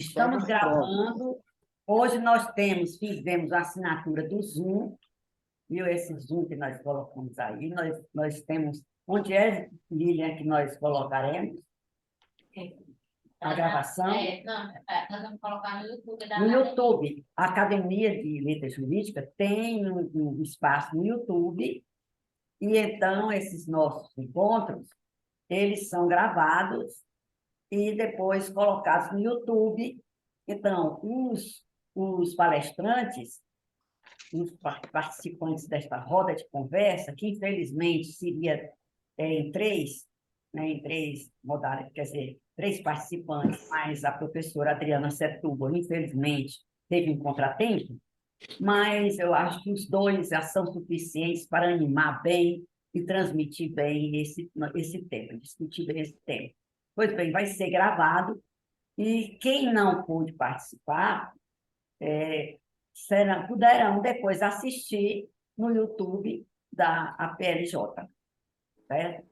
Estamos gravando. Hoje fizemos a assinatura do Zoom, viu? Esse Zoom que nós colocamos aí. Nós temos. Onde é, Lilian, que nós colocaremos a gravação? Nós vamos colocar no YouTube. No YouTube. A Academia de Letras Jurídicas tem um espaço no YouTube, e então esses nossos encontros, eles são gravados e depois colocados no YouTube. Então, os palestrantes, os participantes desta roda de conversa, que infelizmente seria em três, né, em três modalidades, quer dizer, três participantes, mas a professora Adriana Setúbal, infelizmente, teve um contratempo, mas eu acho que os dois já são suficientes para animar bem e transmitir bem esse tema, discutir bem esse tema. Pois bem, vai ser gravado, e quem não pôde participar, poderão depois assistir no YouTube da APLJ. Certo?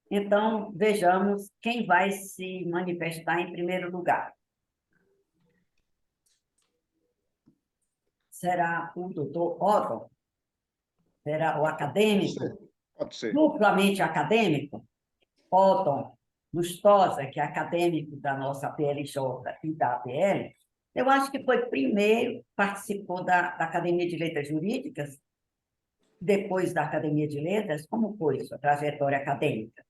Então, vejamos quem vai se manifestar em primeiro lugar. Será o doutor Otton? Será o acadêmico? Pode ser. Duplamente acadêmico? Otton Lustosa, que é acadêmico da nossa PLJ e da APL, eu acho que foi primeiro, participou da Academia de Letras Jurídicas, depois da Academia de Letras. Como foi sua trajetória acadêmica?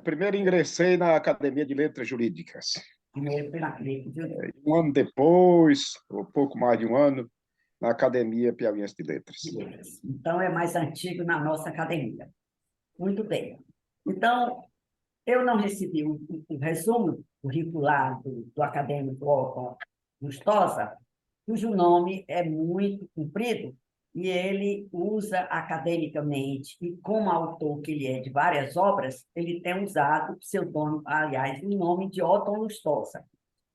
Primeiro ingressei na Academia de Letras Jurídicas. Primeiro pela Academia de Letras. Um ano depois, ou pouco mais de um ano, na Academia Piauiense de Letras. Então, é mais antigo na nossa academia. Muito bem. Então, eu não recebi o resumo curricular do acadêmico Otton Lustosa, cujo nome é muito comprido, e ele usa academicamente, e como autor que ele é de várias obras, ele tem usado o pseudônimo, aliás, o nome de Otton Lustosa,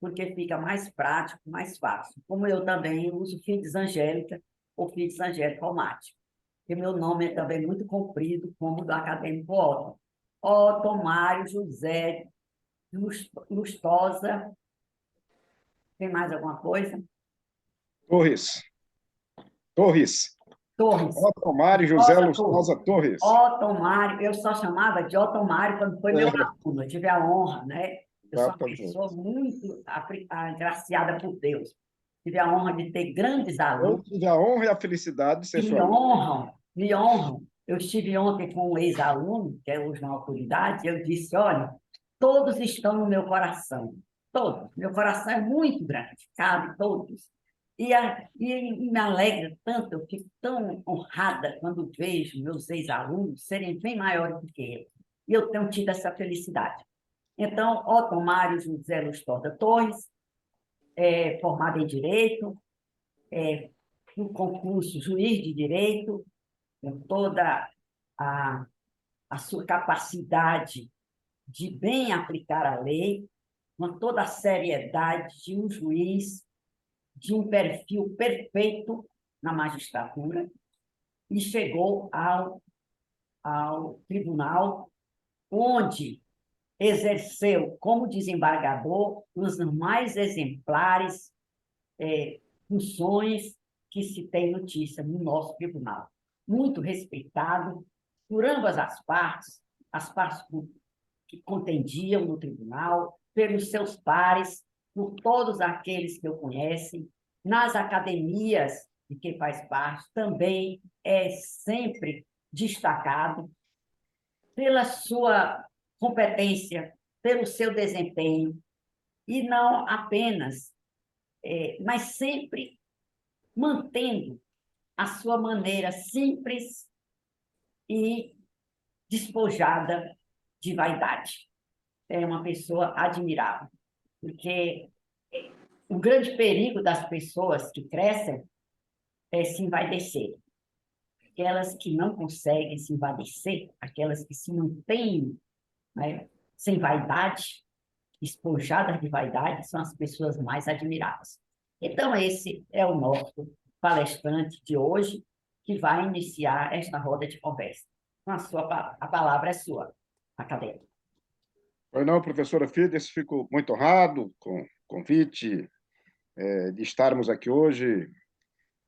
porque fica mais prático, mais fácil. Como eu também uso Fides Angélica ou Fides Angélica Almático, porque meu nome é também muito comprido, como o do acadêmico Otton. Otton Mário José Lustosa. Tem mais alguma coisa? Torres. Otton Mário José Lustosa Torres. Otton Mário, eu só chamava de Otton Mário quando foi meu aluno, eu tive a honra, né? Eu sou uma pessoa muito agraciada por Deus. Tive a honra de ter grandes alunos. Eu tive a honra e a felicidade de ser sua aluna. Me honram. Eu estive ontem com um ex-aluno, que é hoje uma autoridade, e eu disse: olha, todos estão no meu coração. Todos. Meu coração é muito grande, cabe todos. E me alegra tanto, eu fico tão honrada quando vejo meus ex-alunos serem bem maiores do que eu. E eu tenho tido essa felicidade. Então, Otton Mário José Lustosa Torres, formado em Direito, no concurso Juiz de Direito, com toda a sua capacidade de bem aplicar a lei, com toda a seriedade de um juiz, de um perfil perfeito na magistratura, e chegou ao tribunal, onde exerceu como desembargador os mais exemplares funções que se tem notícia no nosso tribunal. Muito respeitado por ambas as partes que contendiam no tribunal, pelos seus pares, por todos aqueles que o conhecem, nas academias de que faz parte, também é sempre destacado pela sua competência, pelo seu desempenho, e não apenas, mas sempre mantendo a sua maneira simples e despojada de vaidade. É uma pessoa admirável, porque o grande perigo das pessoas que crescem é se envaidecer. Aquelas que não conseguem se envaidecer, aquelas que se mantêm, né, sem vaidade, despojadas de vaidade, são as pessoas mais admiráveis. Então, esse é o nosso palestrante de hoje, que vai iniciar esta roda de conversa. A palavra é sua, acadêmico. Pois não, professora Fides, fico muito honrado com convite, de estarmos aqui hoje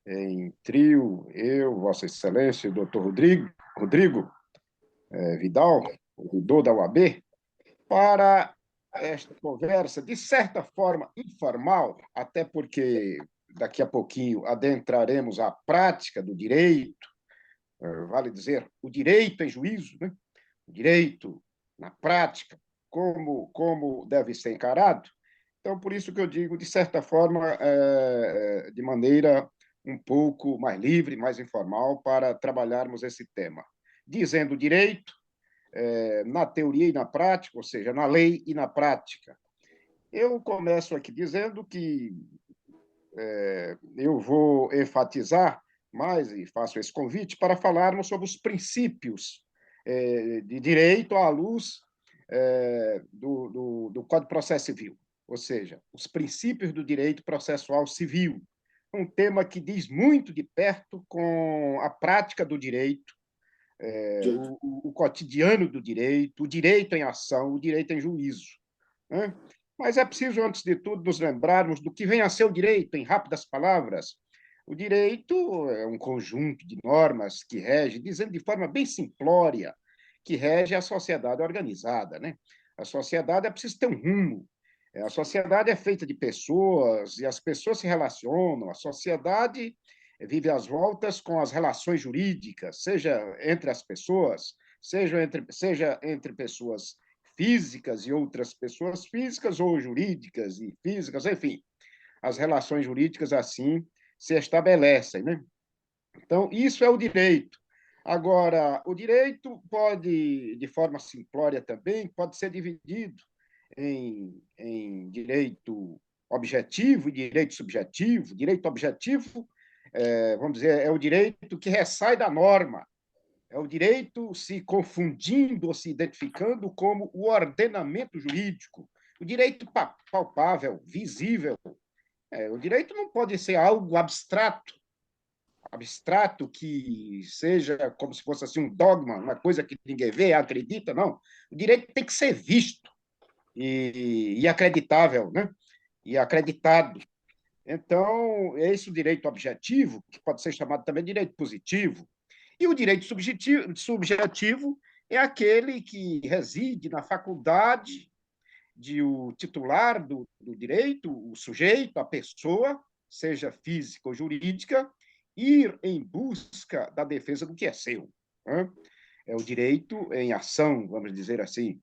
em trio, eu, Vossa Excelência, o doutor Rodrigo Vidal, o Rudô da UAB, para esta conversa, de certa forma informal, até porque daqui a pouquinho adentraremos a prática do direito, vale dizer, o direito em juízo, né? O direito na prática, como deve ser encarado. Então, por isso que eu digo, de certa forma, de maneira um pouco mais livre, mais informal, para trabalharmos esse tema. Dizendo direito, na teoria e na prática, ou seja, na lei e na prática. Eu começo aqui dizendo que eu vou enfatizar mais, e faço esse convite, para falarmos sobre os princípios de direito à luz do Código de Processo Civil, ou seja, os princípios do direito processual civil, um tema que diz muito de perto com a prática do direito, o cotidiano do direito, o direito em ação, o direito em juízo, né? Mas é preciso, antes de tudo, nos lembrarmos do que vem a ser o direito, em rápidas palavras. O direito é um conjunto de normas que rege, dizendo de forma bem simplória, que rege a sociedade organizada, né? A sociedade é preciso ter um rumo. A sociedade é feita de pessoas e as pessoas se relacionam. A sociedade vive às voltas com as relações jurídicas, seja entre as pessoas, seja entre pessoas físicas e outras pessoas físicas, ou jurídicas e físicas, enfim, as relações jurídicas assim se estabelecem, né? Então, isso é o direito. Agora, o direito pode, de forma simplória também, pode ser dividido em direito objetivo e direito subjetivo. Direito objetivo, vamos dizer, é o direito que ressai da norma, é o direito se confundindo ou se identificando como o ordenamento jurídico, o direito palpável, visível. O direito não pode ser algo abstrato que seja como se fosse assim um dogma, uma coisa que ninguém vê, acredita, não. O direito tem que ser visto e acreditável, né? E acreditado. Então, esse o direito objetivo, que pode ser chamado também de direito positivo. E o direito subjetivo é aquele que reside na faculdade de o titular do direito, o sujeito, a pessoa, seja física ou jurídica, ir em busca da defesa do que é seu, né? É o direito em ação, vamos dizer assim.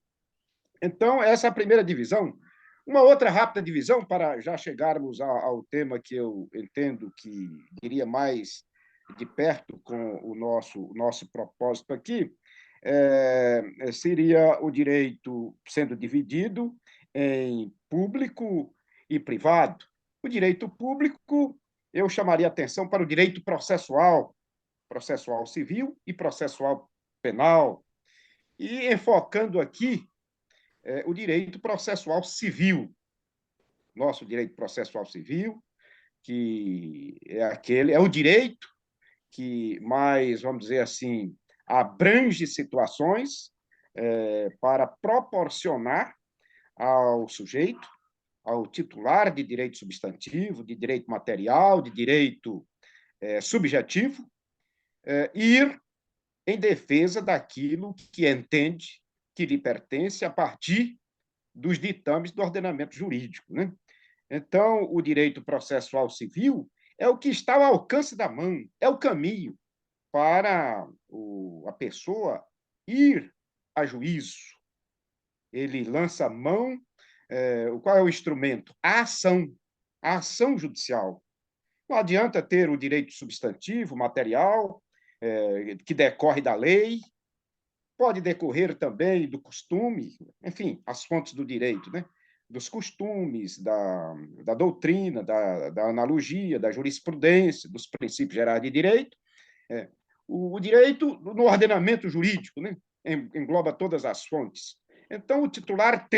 Então, essa é a primeira divisão. Uma outra rápida divisão, para já chegarmos ao tema que eu entendo que iria mais de perto com o nosso propósito aqui, seria o direito sendo dividido em público e privado. O direito público, eu chamaria atenção para o direito processual, processual civil e processual penal, e enfocando aqui o direito processual civil. Nosso direito processual civil, que é o direito que mais, vamos dizer assim, abrange situações para proporcionar ao sujeito, ao titular de direito substantivo, de direito material, de direito subjetivo, ir em defesa daquilo que entende que lhe pertence a partir dos ditames do ordenamento jurídico, né? Então, o direito processual civil é o que está ao alcance da mão, é o caminho para a pessoa ir a juízo. Ele lança mão, qual é o instrumento? A ação judicial. Não adianta ter o direito substantivo, material, que decorre da lei, pode decorrer também do costume, enfim, as fontes do direito, né? Dos costumes, da doutrina, da analogia, da jurisprudência, dos princípios gerais de direito. O direito no ordenamento jurídico, né? Engloba todas as fontes. Então, o titular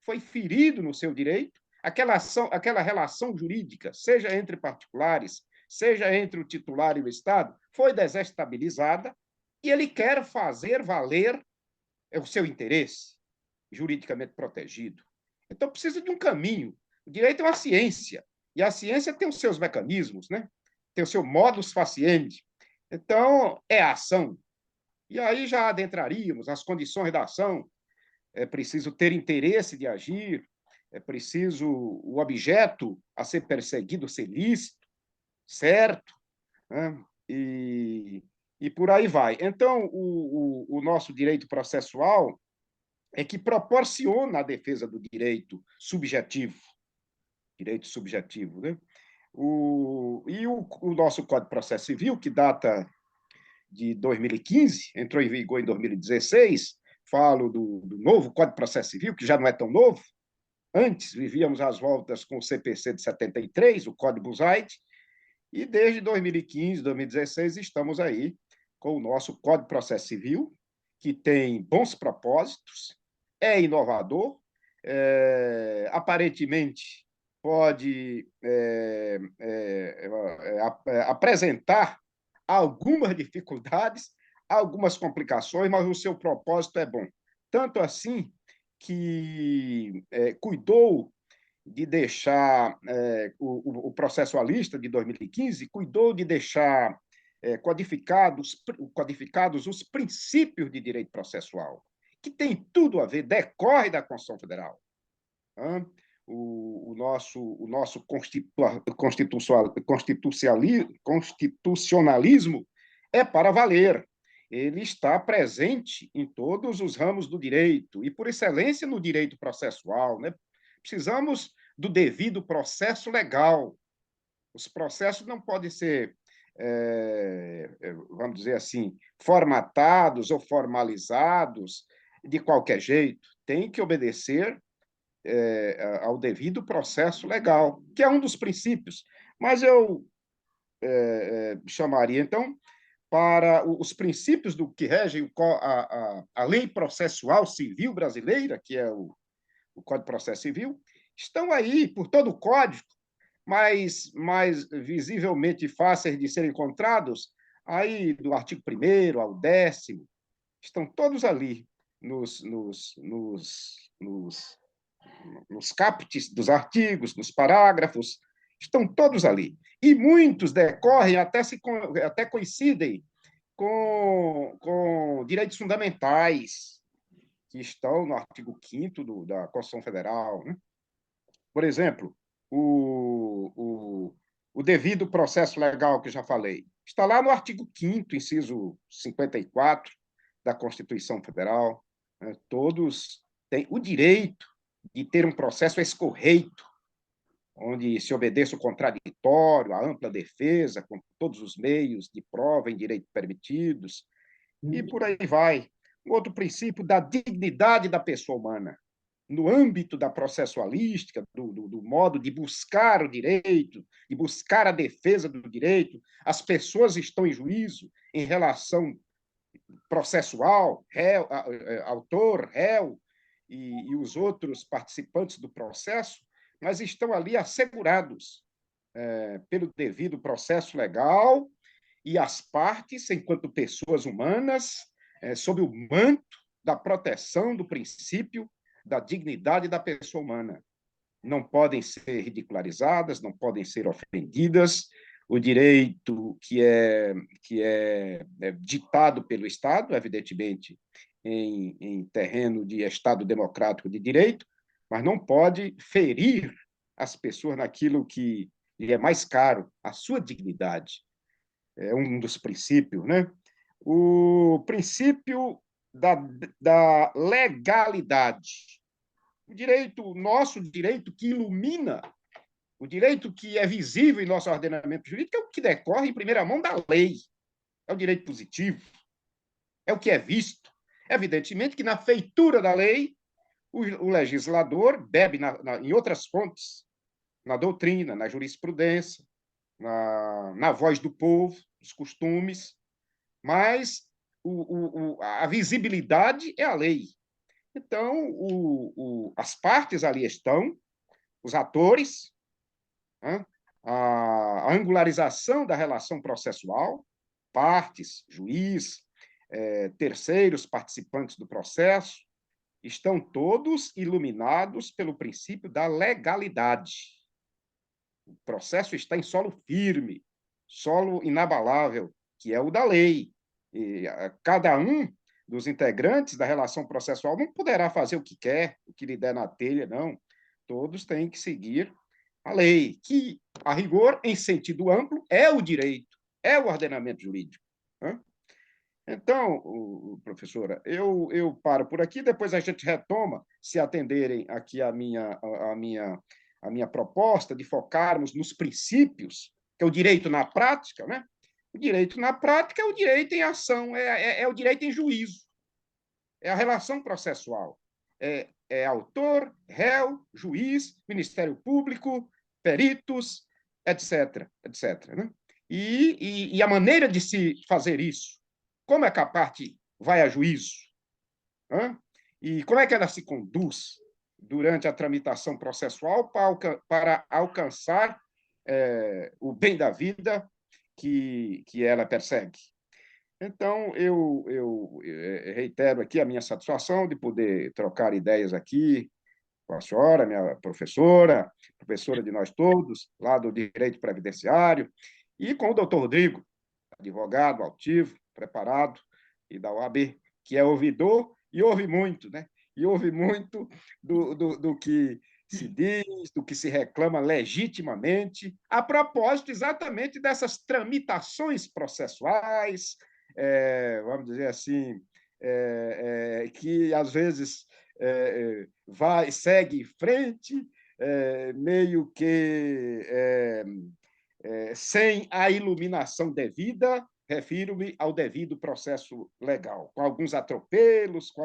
foi ferido no seu direito, aquela relação jurídica, seja entre particulares, seja entre o titular e o Estado, foi desestabilizada, e ele quer fazer valer o seu interesse juridicamente protegido. Então, precisa de um caminho, O direito é uma ciência, e a ciência tem os seus mecanismos, né? Tem o seu modus faciendi. Então, é a ação. E aí já adentraríamos as condições da ação. É preciso ter interesse de agir, é preciso o objeto a ser perseguido ser lícito, certo? Né? E por aí vai. Então, o nosso direito processual é que proporciona a defesa do direito subjetivo, né? O nosso Código de Processo Civil, que data de 2015, entrou em vigor em 2016, falo do novo Código de Processo Civil, que já não é tão novo. Antes, vivíamos às voltas com o CPC de 73, o Código Buzaide, e desde 2015, 2016, estamos aí com o nosso Código de Processo Civil, que tem bons propósitos, é inovador, aparentemente pode apresentar algumas dificuldades, algumas complicações, mas o seu propósito é bom. Tanto assim que cuidou de deixar, o processualista de 2015 cuidou de deixar codificados os princípios de direito processual, que tem tudo a ver, decorre da Constituição Federal. Né? O nosso constitucionalismo é para valer. Ele está presente em todos os ramos do direito, e por excelência no direito processual. Né? Precisamos do devido processo legal. Os processos não podem ser, vamos dizer assim, formatados ou formalizados de qualquer jeito. Tem que obedecer ao devido processo legal, que é um dos princípios. Mas eu chamaria, então, para os princípios do que regem a lei processual civil brasileira, que é o Código de Processo Civil, estão aí por todo o código, mas mais visivelmente fáceis de serem encontrados, aí do artigo 1º ao 10º, estão todos ali nos capts dos artigos, nos parágrafos, estão todos ali. E muitos decorrem, até coincidem com direitos fundamentais, que estão no artigo 5º da Constituição Federal. Né? Por exemplo, o devido processo legal, que eu já falei, está lá no artigo 5º, inciso 54 da Constituição Federal. Né? Todos têm o direito de ter um processo escorreito, onde se obedeça o contraditório, a ampla defesa, com todos os meios de prova em direito permitidos, e por aí vai. Um outro princípio da dignidade da pessoa humana, no âmbito da processualística, do modo de buscar o direito, de buscar a defesa do direito, as pessoas estão em juízo em relação processual, réu, autor, réu e os outros participantes do processo, mas estão ali assegurados pelo devido processo legal, e as partes, enquanto pessoas humanas, sob o manto da proteção do princípio da dignidade da pessoa humana. Não podem ser ridicularizadas, não podem ser ofendidas. O direito que é ditado pelo Estado, evidentemente, em terreno de Estado democrático de direito, mas não pode ferir as pessoas naquilo que lhe é mais caro, a sua dignidade. É um dos princípios, né? O princípio da legalidade. O nosso direito que ilumina, o direito que é visível em nosso ordenamento jurídico, é o que decorre em primeira mão da lei. É o direito positivo, é o que é visto. Evidentemente que na feitura da lei, o legislador bebe em outras fontes, na doutrina, na jurisprudência, na voz do povo, os costumes, mas a visibilidade é a lei. Então, as partes ali estão, os atores, né? A angularização da relação processual, partes, juiz, terceiros participantes do processo, estão todos iluminados pelo princípio da legalidade. O processo está em solo firme, solo inabalável, que é o da lei. E cada um dos integrantes da relação processual não poderá fazer o que quer, o que lhe der na telha, não. Todos têm que seguir a lei, que, a rigor, em sentido amplo, é o direito, é o ordenamento jurídico. Né? Então, professora, eu paro por aqui, depois a gente retoma, se atenderem aqui a minha proposta de focarmos nos princípios, que é o direito na prática, né? O direito na prática é o direito em ação, é o direito em juízo, é a relação processual. É autor, réu, juiz, Ministério Público, peritos, etc., etc. Né? E a maneira de se fazer isso, como é que a parte vai a juízo? Né? E como é que ela se conduz durante a tramitação processual para alcançar o bem da vida que ela persegue? Então, eu reitero aqui a minha satisfação de poder trocar ideias aqui com a senhora, minha professora, professora de nós todos, lá do Direito Previdenciário, e com o doutor Rodrigo, advogado altivo, preparado, e da OAB, que é ouvidor e ouve muito, né? E ouve muito do que se diz, do que se reclama legitimamente, a propósito exatamente dessas tramitações processuais, vamos dizer assim, que às vezes segue em frente, meio que sem a iluminação devida, refiro-me ao devido processo legal, com alguns atropelos, com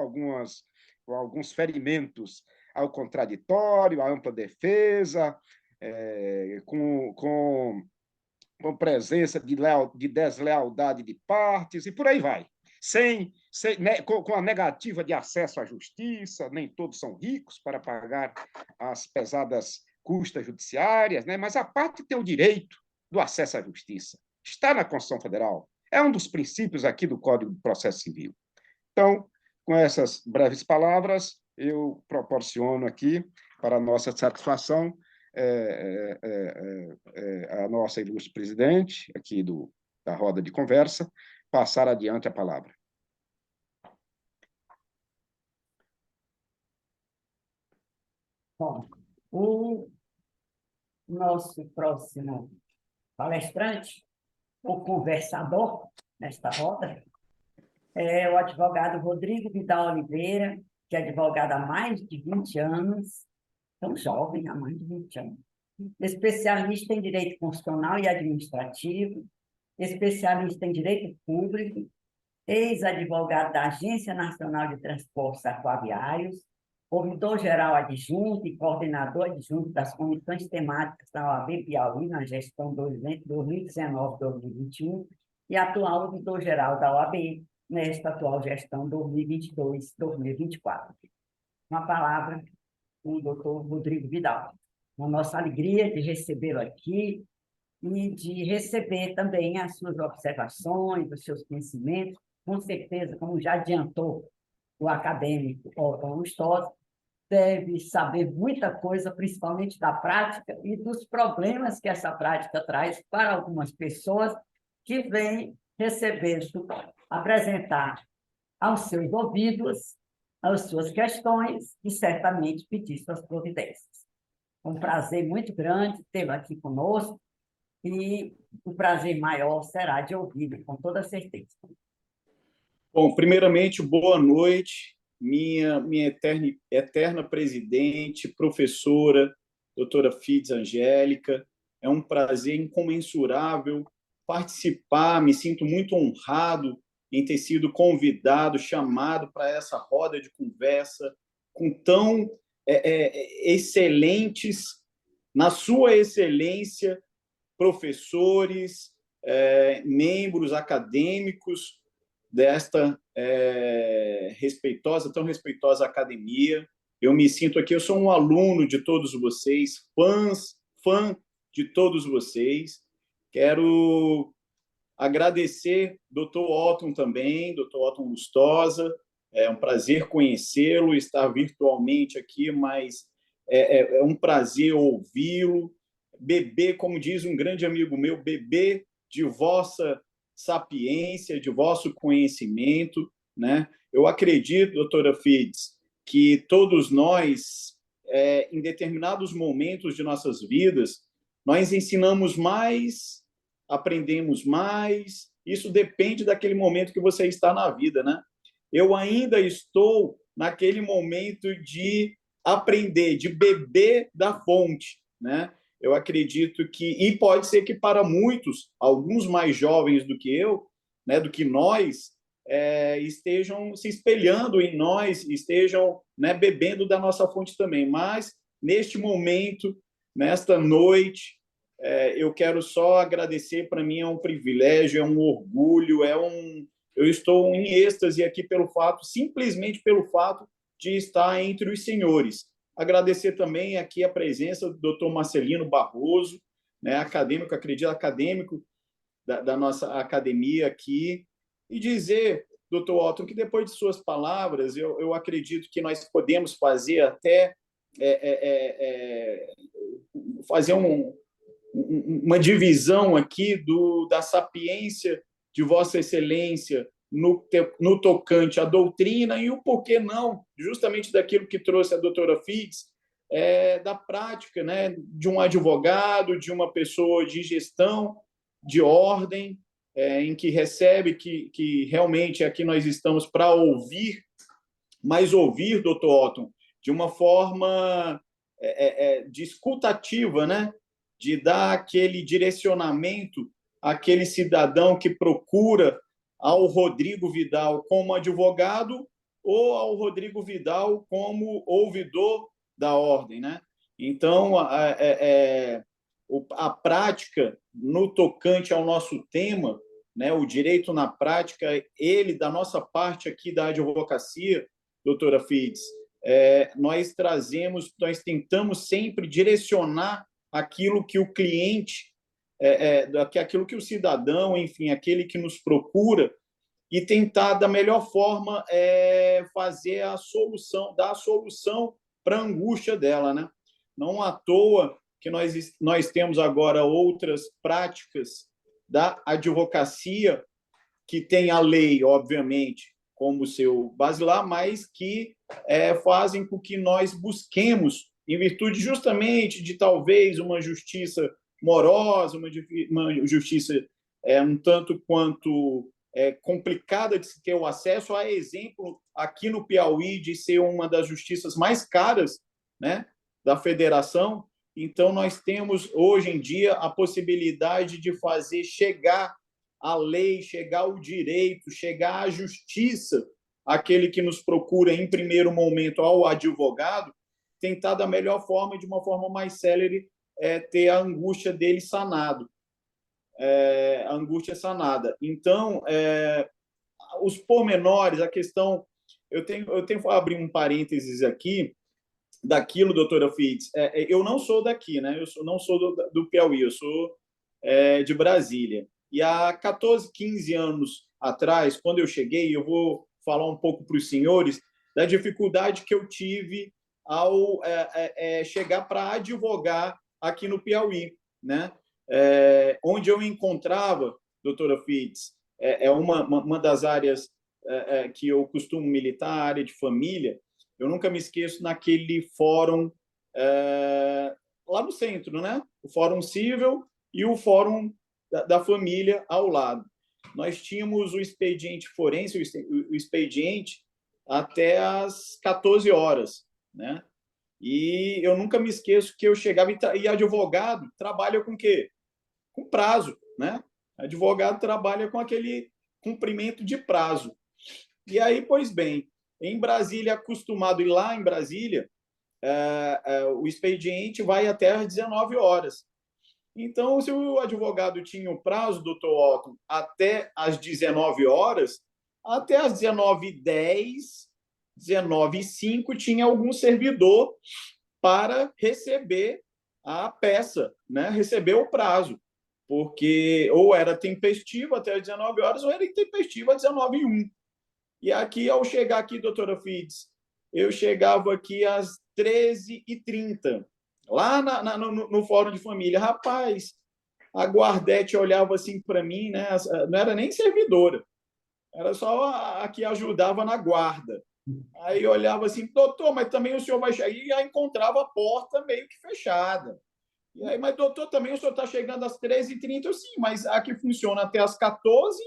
alguns ferimentos ao contraditório, à ampla defesa, com presença de deslealdade de partes, e por aí vai. Com a negativa de acesso à justiça, nem todos são ricos para pagar as pesadas custas judiciárias, né? Mas a parte tem o direito do acesso à justiça. Está na Constituição Federal. É um dos princípios aqui do Código de Processo Civil. Então, com essas breves palavras, eu proporciono aqui, para a nossa satisfação, a nossa ilustre presidente, aqui da roda de conversa, passar adiante a palavra. Bom, o nosso próximo palestrante, o conversador nesta roda, é o advogado Rodrigo Vidal Oliveira, que é advogado há mais de 20 anos, tão jovem, há mais de 20 anos, especialista em direito constitucional e administrativo, especialista em direito público, ex-advogado da Agência Nacional de Transportes Aquaviários, ouvidor-geral adjunto e coordenador adjunto das comissões temáticas da OAB Piauí na gestão 2019-2021 e atual ouvidor-geral da OAB nesta atual gestão 2022-2024. Uma palavra com o doutor Rodrigo Vidal. Uma nossa alegria de recebê-lo aqui e de receber também as suas observações, os seus conhecimentos. Com certeza, como já adiantou o acadêmico Otton Lustosa, deve saber muita coisa, principalmente da prática e dos problemas que essa prática traz para algumas pessoas que vêm recebendo, apresentar aos seus ouvidos as suas questões e certamente pedir suas providências. É um prazer muito grande tê-lo aqui conosco e o prazer maior será de ouvi-lo, com toda certeza. Bom, primeiramente, boa noite, minha eterna presidente, professora, doutora Fides Angélica. É um prazer incomensurável participar, me sinto muito honrado em ter sido convidado, chamado para essa roda de conversa com tão excelentes, na sua excelência, professores, membros acadêmicos desta tão respeitosa academia. Eu me sinto aqui, eu sou um aluno de todos vocês, fã de todos vocês. Quero agradecer doutor Otton também, doutor Otton Lustosa, É um prazer conhecê-lo, estar virtualmente aqui, mas é um prazer ouvi-lo, beber, como diz um grande amigo meu, beber de vossa sapiência, de vosso conhecimento, né? Eu acredito, doutora Fides, que todos nós, em determinados momentos de nossas vidas, nós ensinamos mais, aprendemos mais. Isso depende daquele momento que você está na vida, né? Eu ainda estou naquele momento de aprender, de beber da fonte, né? Eu acredito que, e pode ser que para muitos, alguns mais jovens do que eu, né, do que nós, estejam se espelhando em nós, estejam, né, bebendo da nossa fonte também. Mas, neste momento, nesta noite, eu quero só agradecer. Para mim é um privilégio, é um orgulho, eu estou em êxtase aqui pelo fato, simplesmente pelo fato de estar entre os senhores. Agradecer também aqui a presença do Dr. Marcelino Barroso, né, acadêmico, acredito, acadêmico da nossa academia aqui, e dizer, Dr. Otton, que depois de suas palavras, eu acredito que nós podemos fazer até fazer uma divisão aqui da sapiência de Vossa Excelência no tocante à doutrina e o porquê não, justamente daquilo que trouxe a doutora Fides, da prática, né, de um advogado, de uma pessoa de gestão, de ordem, em que recebe, que realmente aqui nós estamos para ouvir, mas ouvir, doutor Otton, de uma forma de escutativa, né, de dar aquele direcionamento àquele cidadão que procura ao Rodrigo Vidal como advogado ou ao Rodrigo Vidal como ouvidor da ordem, né? Então, a prática no tocante ao nosso tema, né, o direito na prática, ele, da nossa parte aqui da advocacia, doutora Fides, nós tentamos sempre direcionar aquilo que o cliente, aquilo que o cidadão, enfim, aquele que nos procura, e tentar, da melhor forma, fazer a solução, dar a solução para a angústia dela, né? Não à toa que nós temos agora outras práticas da advocacia que tem a lei, obviamente, como seu basilar, mas que fazem com que nós busquemos, em virtude justamente de talvez uma justiça morosa, uma justiça um tanto quanto complicada de se ter o acesso, a exemplo aqui no Piauí de ser uma das justiças mais caras, né, da federação. Então, nós temos, hoje em dia, a possibilidade de fazer chegar a lei, chegar o direito, chegar a justiça àquele que nos procura, em primeiro momento, ao advogado, tentar, da melhor forma, de uma forma mais célere, ter a angústia dele sanado. A angústia sanada. Então, os pormenores, a questão... Eu tenho que abrir um parênteses aqui, daquilo, doutora Fides. Eu não sou daqui, né? Não sou do Piauí, eu sou de Brasília. E há 14, 15 anos atrás, quando eu cheguei, eu vou falar um pouco para os senhores da dificuldade que eu tive ao chegar para advogar aqui no Piauí, né? Onde eu encontrava, doutora Fides, uma das áreas que eu costumo militar, a área de família. Eu nunca me esqueço naquele fórum lá no centro, né? O Fórum Cível e o Fórum da Família ao lado. Nós tínhamos o expediente forense, o expediente até às 14 horas, né? E eu nunca me esqueço que eu chegava e advogado trabalha com o quê? Com prazo, né? Advogado trabalha com aquele cumprimento de prazo. E aí, pois bem, em Brasília, acostumado, e lá em Brasília, o expediente vai até às 19 horas. Então, se o advogado tinha o prazo, doutor Otton, até às 19 horas, até às 19h10, 19h05, tinha algum servidor para receber a peça, né? Receber o prazo, porque ou era tempestivo até às 19 horas ou era intempestivo às 19h01. E aqui, ao chegar aqui, doutora Fides, eu chegava aqui às 13h30, lá no Fórum de Família. Rapaz, a guardete olhava assim para mim, né? Não era nem servidora, era só a que ajudava na guarda. Aí eu olhava assim, doutor, mas também o senhor vai chegar. E aí encontrava a porta meio que fechada. E aí, mas doutor, também o senhor está chegando às 13h30? Eu, sim, mas aqui funciona até às 14h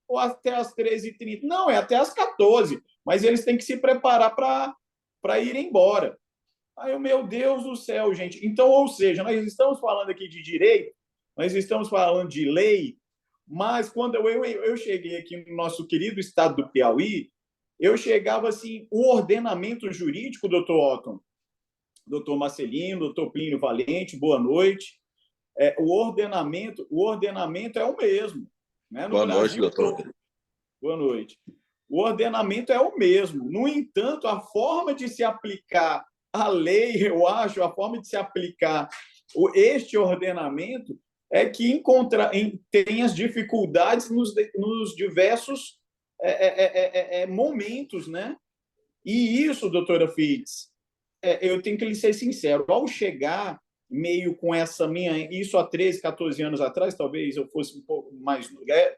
ou até às 13h30? Não, é até às 14h, mas eles têm que se preparar para ir embora. Aí eu, meu Deus do céu, gente. Então, ou seja, nós estamos falando aqui de direito, nós estamos falando de lei, mas quando eu cheguei aqui no nosso querido estado do Piauí, eu chegava assim, o ordenamento jurídico, doutor Otton, doutor Marcelino, doutor Plínio Valente, boa noite. O ordenamento é o mesmo. Né? Boa noite, doutor. Boa noite. O ordenamento é o mesmo. No entanto, a forma de se aplicar a lei, eu acho, a forma de se aplicar este ordenamento é que tem as dificuldades nos diversos momentos, né? E isso, doutora Fides, eu tenho que lhe ser sincero, ao chegar meio com essa minha... Isso há 13, 14 anos atrás, talvez eu fosse um pouco mais...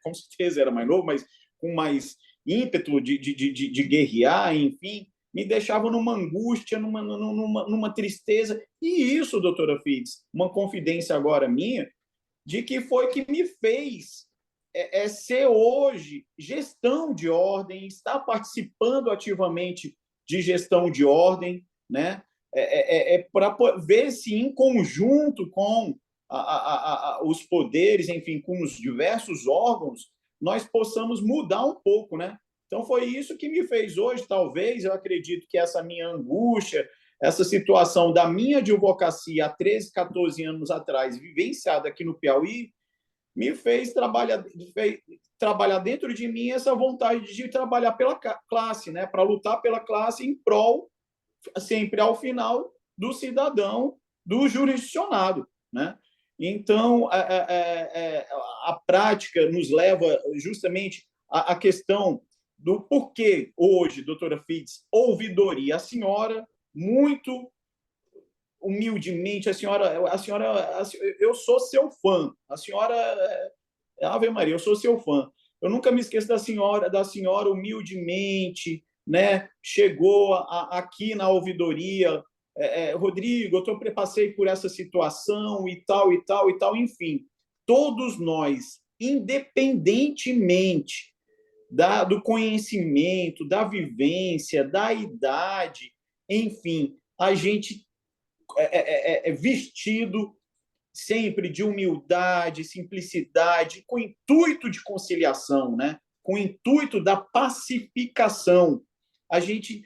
com certeza era mais novo, mas com mais ímpeto de guerrear, enfim, me deixava numa angústia, numa tristeza. E isso, doutora Fides, uma confidência agora minha, de que foi que me fez ser hoje gestão de ordem, estar participando ativamente de gestão de ordem, né? Para ver se, em conjunto com os poderes, enfim, com os diversos órgãos, nós possamos mudar um pouco, né? Então, foi isso que me fez hoje, talvez, eu acredito que essa minha angústia, essa situação da minha advocacia há 13, 14 anos atrás, vivenciada aqui no Piauí, me fez trabalhar dentro de mim essa vontade de trabalhar pela classe, né? Para lutar pela classe em prol, sempre ao final, do cidadão, do jurisdicionado, né? Então, a prática nos leva justamente à questão do porquê hoje, doutora Fides, ouvidoria. A senhora, muito humildemente, a senhora, eu sou seu fã. A senhora, Ave Maria, eu sou seu fã. Eu nunca me esqueço da senhora humildemente, né? Chegou aqui na ouvidoria, Rodrigo, eu passei por essa situação e tal, e tal, e tal, enfim. Todos nós, independentemente do conhecimento, da vivência, da idade, enfim, a gente vestido sempre de humildade, simplicidade, com o intuito de conciliação, né? Com o intuito da pacificação. A gente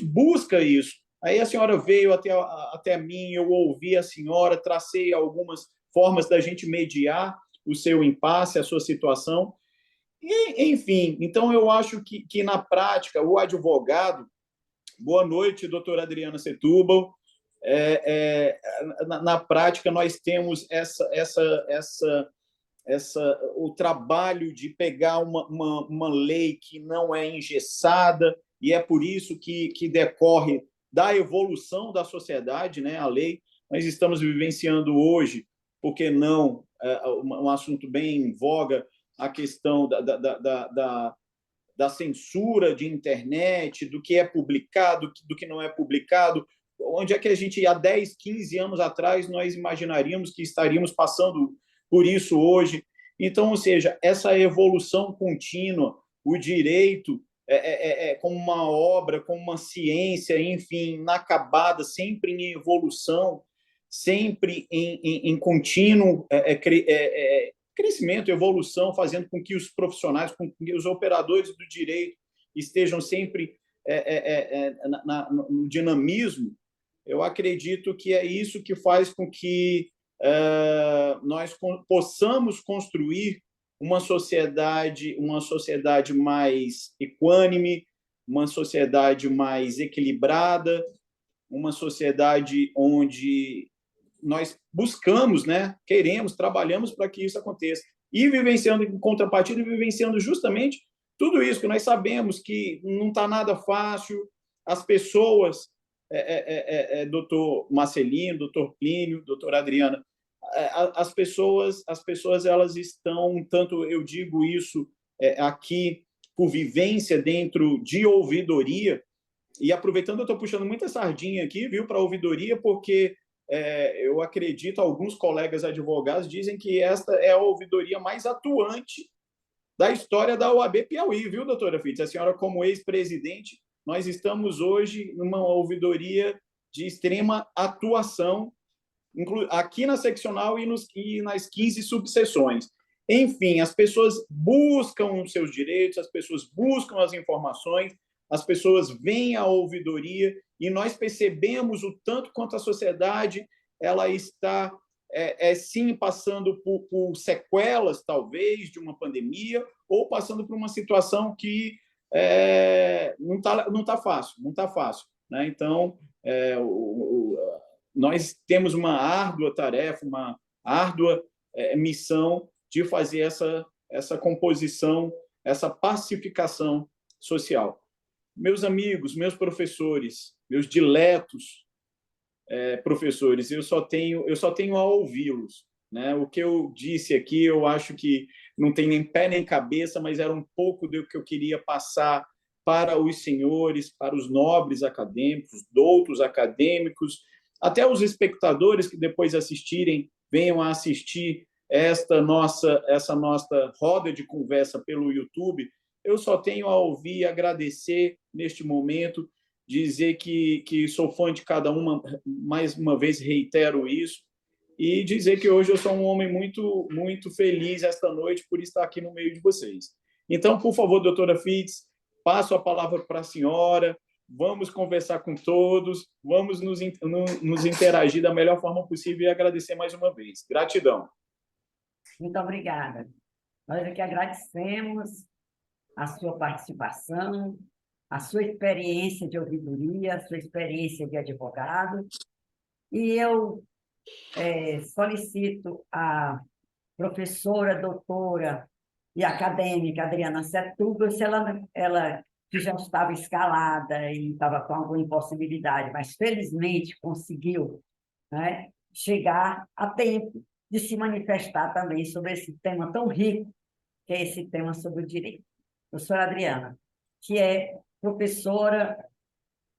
busca isso. Aí a senhora veio até mim, eu ouvi a senhora, tracei algumas formas da gente mediar o seu impasse, a sua situação. E, enfim, então eu acho que na prática, o advogado... Boa noite, doutora Adriana Setúbal. Na prática, nós temos o trabalho de pegar uma lei que não é engessada, e é por isso que decorre da evolução da sociedade, né, a lei. Nós estamos vivenciando hoje, por que não, um assunto bem em voga, a questão da censura de internet, do que é publicado, do que não é publicado. Onde é que a gente, há 10, 15 anos atrás, nós imaginaríamos que estaríamos passando por isso hoje? Então, ou seja, essa evolução contínua, o direito como uma obra, como uma ciência, enfim, inacabada, sempre em evolução, sempre em contínuo crescimento, evolução, fazendo com que os profissionais, com que os operadores do direito estejam sempre no dinamismo. Eu acredito que é isso que faz com que nós possamos construir uma sociedade mais equânime, uma sociedade mais equilibrada, uma sociedade onde nós buscamos, né, queremos, trabalhamos para que isso aconteça. E vivenciando, em contrapartida, vivenciando justamente Tudo isso que nós sabemos que não está nada fácil, as pessoas, doutor Marcelino, doutor Plínio, doutora Adriana, as pessoas elas estão, tanto eu digo isso aqui por vivência dentro de ouvidoria, e aproveitando, eu estou puxando muita sardinha aqui, viu, para a ouvidoria, porque eu acredito, alguns colegas advogados dizem que esta é a ouvidoria mais atuante da história da OAB Piauí, viu, doutora Fitz? A senhora, como ex-presidente, nós estamos hoje numa ouvidoria de extrema atuação, aqui na seccional e nas 15 subseções. Enfim, as pessoas buscam os seus direitos, as pessoas buscam as informações, as pessoas veem a ouvidoria e nós percebemos o tanto quanto a sociedade ela está, sim, passando por sequelas, talvez, de uma pandemia, ou passando por uma situação que não tá fácil, não está fácil. Né? Então, nós temos uma árdua tarefa, uma árdua missão de fazer essa composição, essa pacificação social. Meus amigos, meus professores, meus diletos professores, eu só tenho a ouvi-los. Né? O que eu disse aqui, eu acho que não tem nem pé nem cabeça, mas era um pouco do que eu queria passar para os senhores, para os nobres acadêmicos, doutos acadêmicos, até os espectadores que depois assistirem, venham a assistir essa nossa roda de conversa pelo YouTube. Eu só tenho a ouvir e agradecer neste momento, dizer que sou fã de cada uma, mais uma vez reitero isso, e dizer que hoje eu sou um homem muito, muito feliz esta noite por estar aqui no meio de vocês. Então, por favor, doutora Fitz, passo a palavra para a senhora, vamos conversar com todos, vamos nos interagir da melhor forma possível e agradecer mais uma vez. Gratidão. Muito obrigada. Nós aqui agradecemos a sua participação, a sua experiência de ouvidoria, a sua experiência de advogado. E eu solicito a professora, doutora e acadêmica Adriana Setúbal, se ela que já estava escalada e estava com alguma impossibilidade, mas felizmente conseguiu, né, chegar a tempo de se manifestar também sobre esse tema tão rico, que é esse tema sobre o direito. Professora Adriana, que é professora,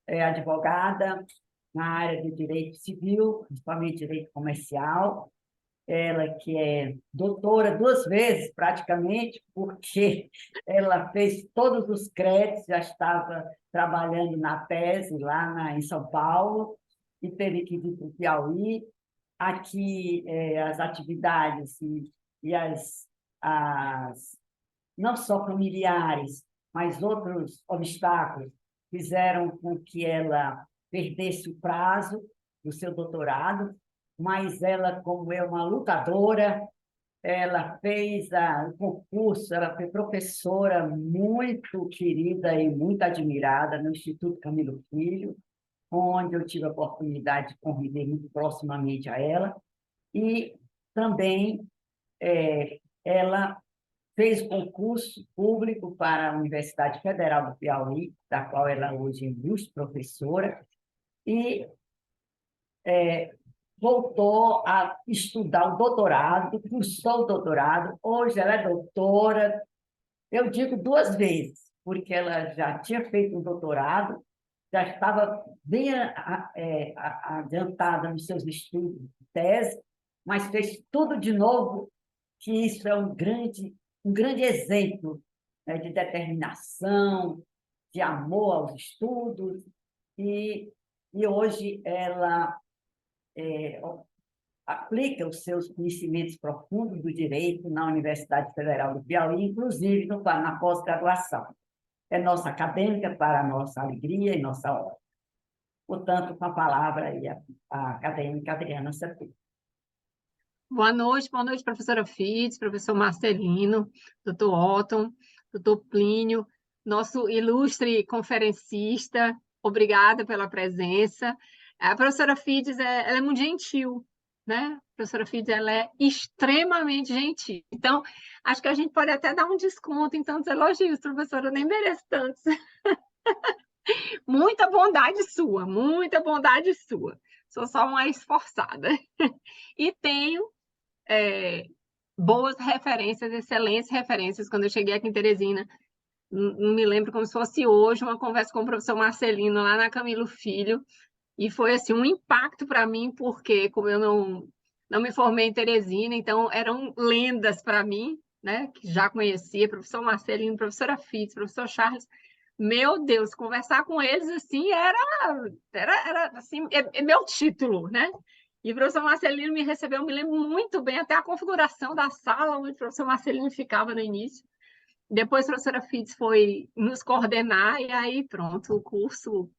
advogada na área de direito civil, principalmente direito comercial, ela que é doutora 2 vezes, praticamente, porque ela fez todos os créditos, já estava trabalhando na tese lá em São Paulo, e teve que vir para o Piauí. Aqui, as atividades e não só familiares, mas outros obstáculos fizeram com que ela perdesse o prazo do seu doutorado, mas ela, como é uma lutadora, ela fez o concurso, ela foi professora muito querida e muito admirada no Instituto Camilo Filho, onde eu tive a oportunidade de conviver muito proximamente a ela, e também ela fez concurso público para a Universidade Federal do Piauí, da qual ela hoje é ilustre-professora, e voltou a estudar o doutorado, cursou o doutorado, hoje ela é doutora, eu digo 2 vezes, porque ela já tinha feito um doutorado, já estava bem adiantada nos seus estudos de tese, mas fez tudo de novo, que isso é um grande exemplo, né, de determinação, de amor aos estudos, e hoje ela aplica os seus conhecimentos profundos do direito na Universidade Federal do Piauí, inclusive na pós-graduação. É nossa acadêmica para a nossa alegria e nossa honra. Portanto, com a palavra aí a acadêmica Adriana Setúbal. Boa noite, professora Fitz, professor Marcelino, doutor Otton, doutor Plínio, nosso ilustre conferencista, obrigada pela presença. A professora Fitz ela é muito gentil, né? A professora Fides, ela é extremamente gentil. Então, acho que a gente pode até dar um desconto em tantos elogios, professora, eu nem mereço tantos. Muita bondade sua, muita bondade sua. Sou só uma esforçada. E tenho boas referências, excelentes referências. Quando eu cheguei aqui em Teresina, não me lembro como se fosse hoje, uma conversa com o professor Marcelino lá na Camilo Filho, e foi assim um impacto para mim, porque como eu não me formei em Teresina, então eram lendas para mim, né, que já conhecia, professor Marcelino, professora Fitz, professor Charles. Meu Deus, conversar com eles assim era assim, é meu título, né? E o professor Marcelino me recebeu, me lembro muito bem, até a configuração da sala onde o professor Marcelino ficava no início. Depois a professora Fitz foi nos coordenar, e aí pronto, o curso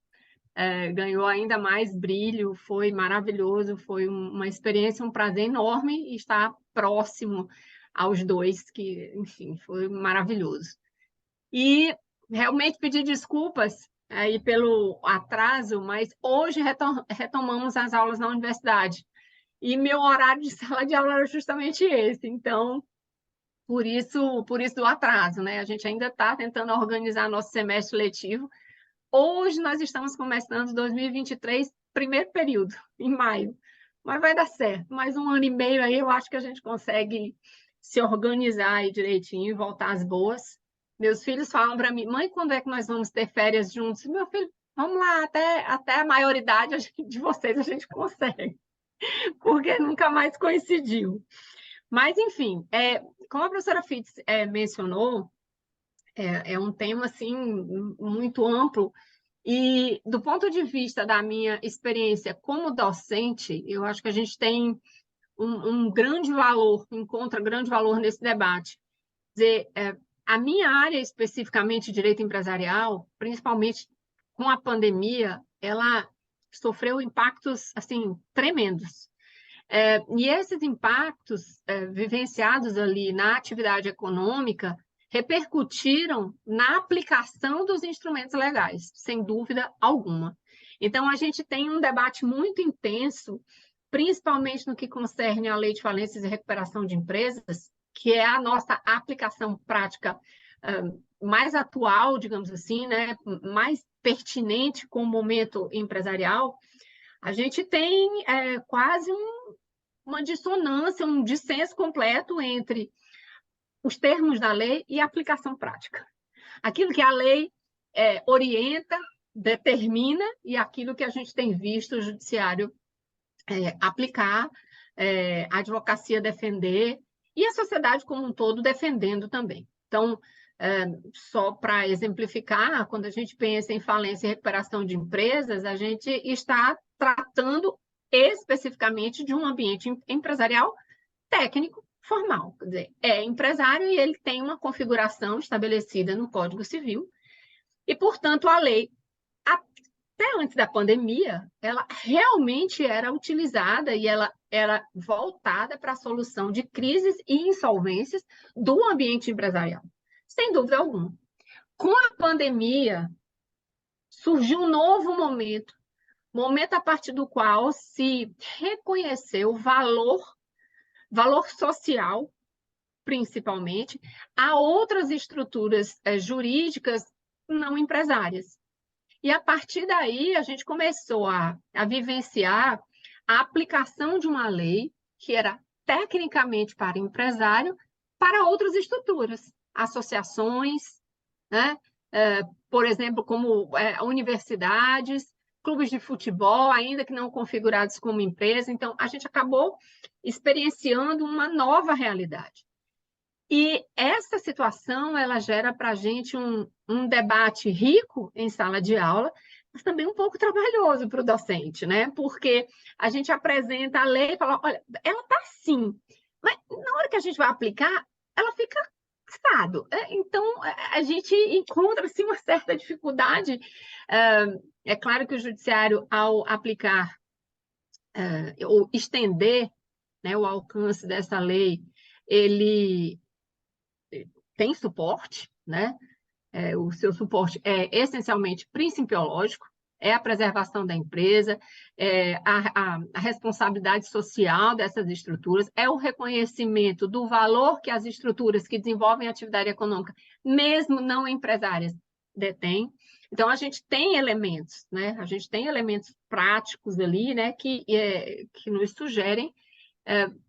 ganhou ainda mais brilho, foi maravilhoso, foi uma experiência, um prazer enorme estar próximo aos dois, que, enfim, foi maravilhoso. E realmente pedir desculpas aí pelo atraso, mas hoje retomamos as aulas na universidade. E meu horário de sala de aula era justamente esse, então, por isso do atraso, né? A gente ainda está tentando organizar nosso semestre letivo. Hoje nós estamos começando 2023, primeiro período, em maio. Mas vai dar certo. Mais um ano e meio aí, eu acho que a gente consegue se organizar aí direitinho e voltar às boas. Meus filhos falam para mim, mãe, quando é que nós vamos ter férias juntos? Meu filho, vamos lá, até a maioridade de vocês a gente consegue, porque nunca mais coincidiu. Mas, enfim, como a professora Fitz mencionou, é um tema assim muito amplo. E do ponto de vista da minha experiência como docente, eu acho que a gente tem um grande valor, encontra grande valor nesse debate. Quer dizer, a minha área, especificamente direito empresarial, principalmente com a pandemia, ela sofreu impactos assim tremendos. E esses impactos vivenciados ali na atividade econômica repercutiram na aplicação dos instrumentos legais, sem dúvida alguma. Então, a gente tem um debate muito intenso, principalmente no que concerne à Lei de Falências e Recuperação de Empresas, que é a nossa aplicação prática mais atual, digamos assim, né, mais pertinente com o momento empresarial. A gente tem quase uma dissonância, um dissenso completo entre os termos da lei e a aplicação prática. Aquilo que a lei orienta, determina, e aquilo que a gente tem visto o judiciário aplicar, a advocacia defender, e a sociedade como um todo defendendo também. Então, só para exemplificar, quando a gente pensa em falência e recuperação de empresas, a gente está tratando especificamente de um ambiente empresarial técnico formal. Quer dizer, é empresário e ele tem uma configuração estabelecida no Código Civil, e, portanto, a lei, até antes da pandemia, ela realmente era utilizada e ela era voltada para a solução de crises e insolvências do ambiente empresarial, sem dúvida alguma. Com a pandemia, surgiu um novo momento a partir do qual se reconheceu valor social, principalmente, a outras estruturas jurídicas não empresárias. E, a partir daí, a gente começou a vivenciar a aplicação de uma lei que era tecnicamente para empresário, para outras estruturas, associações, né? Por exemplo, como universidades, clubes de futebol, ainda que não configurados como empresa. Então, a gente acabou experienciando uma nova realidade. E essa situação, ela gera para a gente um debate rico em sala de aula, mas também um pouco trabalhoso para o docente, né? Porque a gente apresenta a lei e fala, olha, ela está assim, mas na hora que a gente vai aplicar, ela fica cansado. Então, a gente encontra assim, uma certa dificuldade. É claro que o judiciário, ao aplicar ou estender, né, o alcance dessa lei, ele tem suporte, né? O seu suporte é essencialmente principiológico, é a preservação da empresa, a responsabilidade social dessas estruturas, é o reconhecimento do valor que as estruturas que desenvolvem atividade econômica, mesmo não empresárias, detêm. Então, a gente tem elementos, né? A gente tem elementos práticos ali, né, que nos sugerem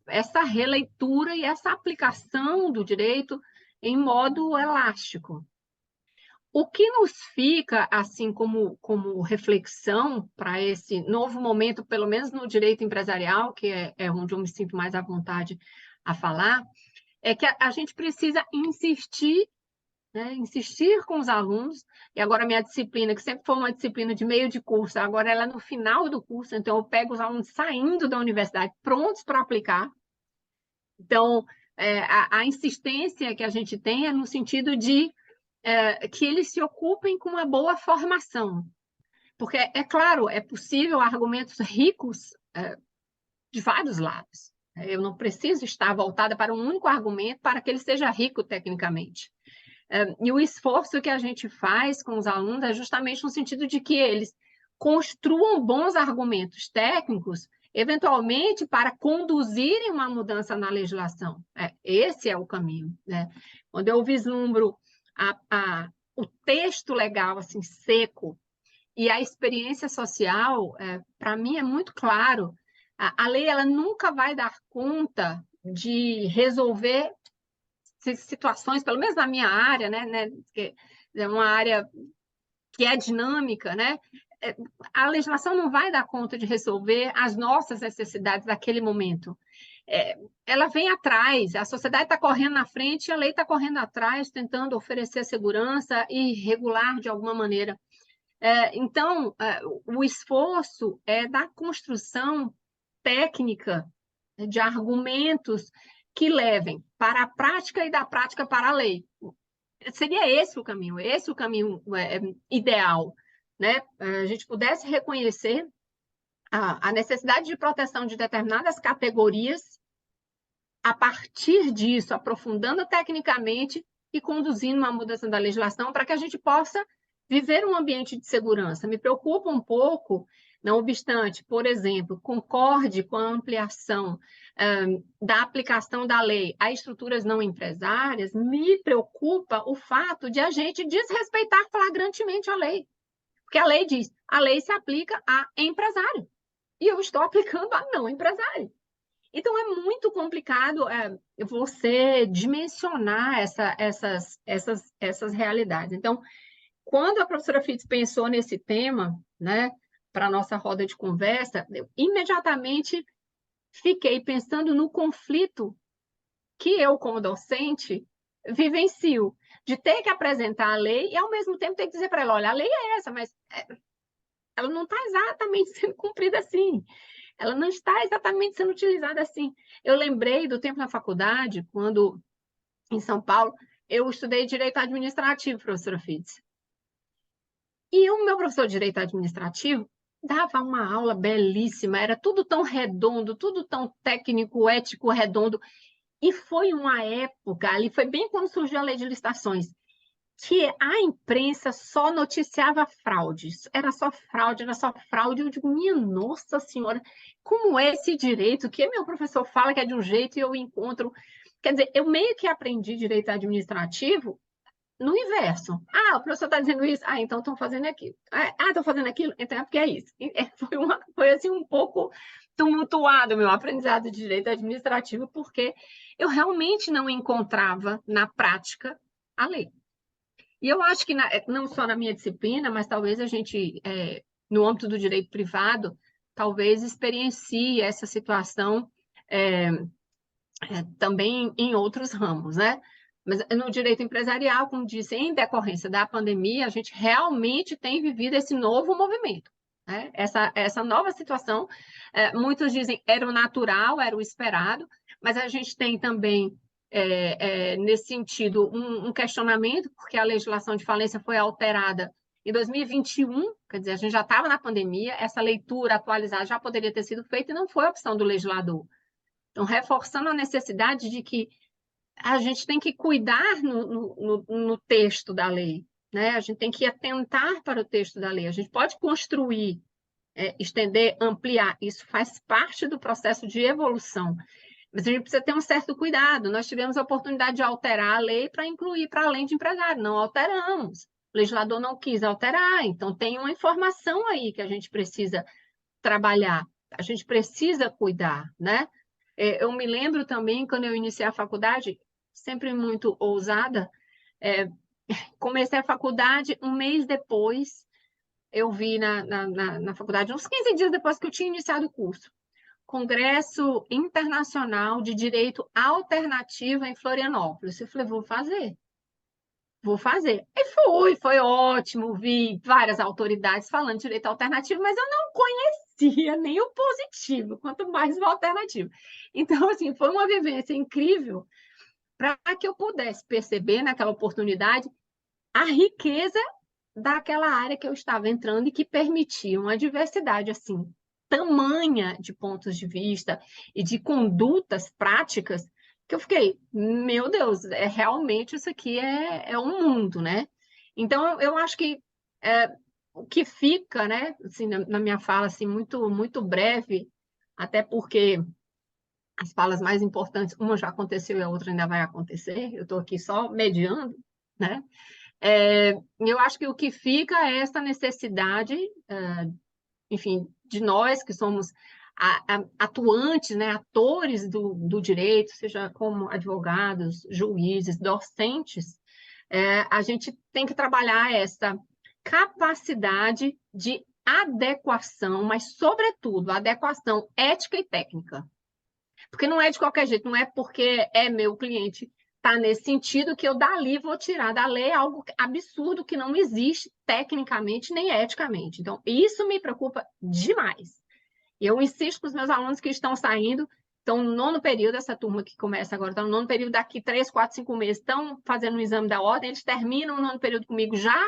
essa releitura e essa aplicação do direito em modo elástico. O que nos fica, assim, como reflexão para esse novo momento, pelo menos no direito empresarial, que é onde eu me sinto mais à vontade a falar, é que a gente precisa insistir, né, insistir com os alunos, e agora minha disciplina, que sempre foi uma disciplina de meio de curso, agora ela é no final do curso, então eu pego os alunos saindo da universidade, prontos para aplicar. Então, a insistência que a gente tem é no sentido de que eles se ocupem com uma boa formação. Porque, é claro, é possível argumentos ricos de vários lados. Eu não preciso estar voltada para um único argumento para que ele seja rico tecnicamente. E o esforço que a gente faz com os alunos é justamente no sentido de que eles construam bons argumentos técnicos, eventualmente para conduzirem uma mudança na legislação. Esse é o caminho, né? Quando eu vislumbro o texto legal assim seco e a experiência social, para mim é muito claro. A lei ela nunca vai dar conta de resolver situações, pelo menos na minha área, né, que é uma área que é dinâmica, né? A legislação não vai dar conta de resolver as nossas necessidades naquele momento. Ela vem atrás, a sociedade está correndo na frente e a lei está correndo atrás, tentando oferecer segurança e regular de alguma maneira. Então, o esforço é da construção técnica de argumentos que levem para a prática e da prática para a lei. Seria esse o caminho ideal, né? A gente pudesse reconhecer a necessidade de proteção de determinadas categorias, a partir disso, aprofundando tecnicamente e conduzindo uma mudança da legislação para que a gente possa viver um ambiente de segurança. Me preocupa um pouco, não obstante, por exemplo, concorde com a ampliação da aplicação da lei a estruturas não empresárias, me preocupa o fato de a gente desrespeitar flagrantemente a lei. Porque a lei diz, a lei se aplica a empresário. E eu estou aplicando a não empresário. Então, é muito complicado você dimensionar essas realidades. Então, quando a professora Fitz pensou nesse tema, né, para a nossa roda de conversa, eu imediatamente fiquei pensando no conflito que eu, como docente, vivencio, de ter que apresentar a lei e, ao mesmo tempo, ter que dizer para ela, olha, a lei é essa, mas ela não está exatamente sendo cumprida assim. Ela não está exatamente sendo utilizada assim. Eu lembrei do tempo na faculdade, quando, em São Paulo, eu estudei Direito Administrativo, professora Fitz. E o meu professor de Direito Administrativo dava uma aula belíssima, era tudo tão redondo, tudo tão técnico, ético, redondo. E foi uma época, ali foi bem quando surgiu a lei de licitações, que a imprensa só noticiava fraudes. Era só fraude, era só fraude. Eu digo, minha Nossa Senhora, como é esse direito? Que meu professor fala que é de um jeito e eu encontro... Quer dizer, eu meio que aprendi direito administrativo no inverso. O professor está dizendo isso, então estão fazendo aquilo. Estão fazendo aquilo, então é porque é isso. Foi assim um pouco tumultuado o meu aprendizado de direito administrativo, porque eu realmente não encontrava na prática a lei. E eu acho que não só na minha disciplina, mas talvez a gente, no âmbito do direito privado, talvez experiencie essa situação também em outros ramos, né? Mas no direito empresarial, como disse, em decorrência da pandemia, a gente realmente tem vivido esse novo movimento, né? Essa nova situação, muitos dizem era o natural, era o esperado, mas a gente tem também, nesse sentido, um questionamento, porque a legislação de falência foi alterada em 2021, quer dizer, a gente já estava na pandemia, essa leitura atualizada já poderia ter sido feita e não foi opção do legislador. Então, reforçando a necessidade de que a gente tem que cuidar no texto da lei, né? A gente tem que atentar para o texto da lei. A gente pode construir, estender, ampliar. Isso faz parte do processo de evolução. Mas a gente precisa ter um certo cuidado. Nós tivemos a oportunidade de alterar a lei para incluir para além de empresário. Não alteramos. O legislador não quis alterar. Então, tem uma informação aí que a gente precisa trabalhar. A gente precisa cuidar, né? Eu me lembro também, quando eu iniciei a faculdade, sempre muito ousada, comecei a faculdade, um mês depois, eu vi na faculdade, uns 15 dias depois que eu tinha iniciado o curso, Congresso Internacional de Direito Alternativo em Florianópolis. Eu falei, vou fazer. E foi ótimo, vi várias autoridades falando de direito alternativo, mas eu não conhecia nem o positivo, quanto mais o alternativo. Então, assim, foi uma vivência incrível para que eu pudesse perceber naquela oportunidade a riqueza daquela área que eu estava entrando e que permitia uma diversidade assim tamanha de pontos de vista e de condutas práticas que eu fiquei, meu Deus, realmente isso aqui é um mundo, né? Então eu acho que o que fica, né, assim, na minha fala assim muito breve, até porque as falas mais importantes, uma já aconteceu e a outra ainda vai acontecer. Eu estou aqui só mediando, né? Eu acho que o que fica é essa necessidade, enfim, de nós que somos atuantes, né, atores do direito, seja como advogados, juízes, docentes, a gente tem que trabalhar essa capacidade de adequação, mas, sobretudo, adequação ética e técnica. Porque não é de qualquer jeito, não é porque é meu cliente, tá nesse sentido que eu dali vou tirar da lei algo absurdo que não existe tecnicamente nem eticamente. Então, isso me preocupa demais. E eu insisto com os meus alunos que estão saindo, estão no nono período, essa turma que começa agora, está no nono período, daqui 3, 4, 5 meses, estão fazendo o exame da ordem, eles terminam o nono período comigo já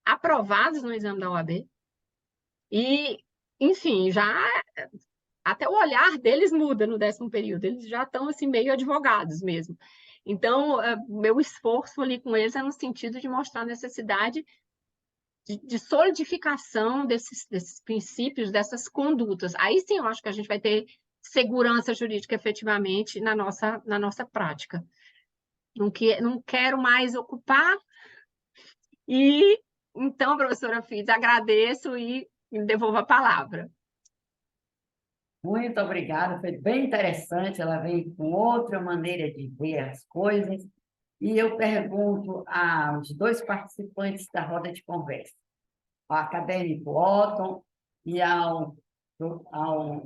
aprovados no exame da OAB. E, enfim, já até o olhar deles muda no 10º período, eles já estão assim meio advogados mesmo. Então, meu esforço ali com eles é no sentido de mostrar a necessidade de solidificação desses princípios, dessas condutas. Aí sim, eu acho que a gente vai ter segurança jurídica efetivamente na nossa prática. Não quero mais ocupar. E então, professora Fides, agradeço e devolvo a palavra. Muito obrigada, foi bem interessante. Ela veio com outra maneira de ver as coisas. E eu pergunto aos dois participantes da roda de conversa, ao acadêmico Otton e ao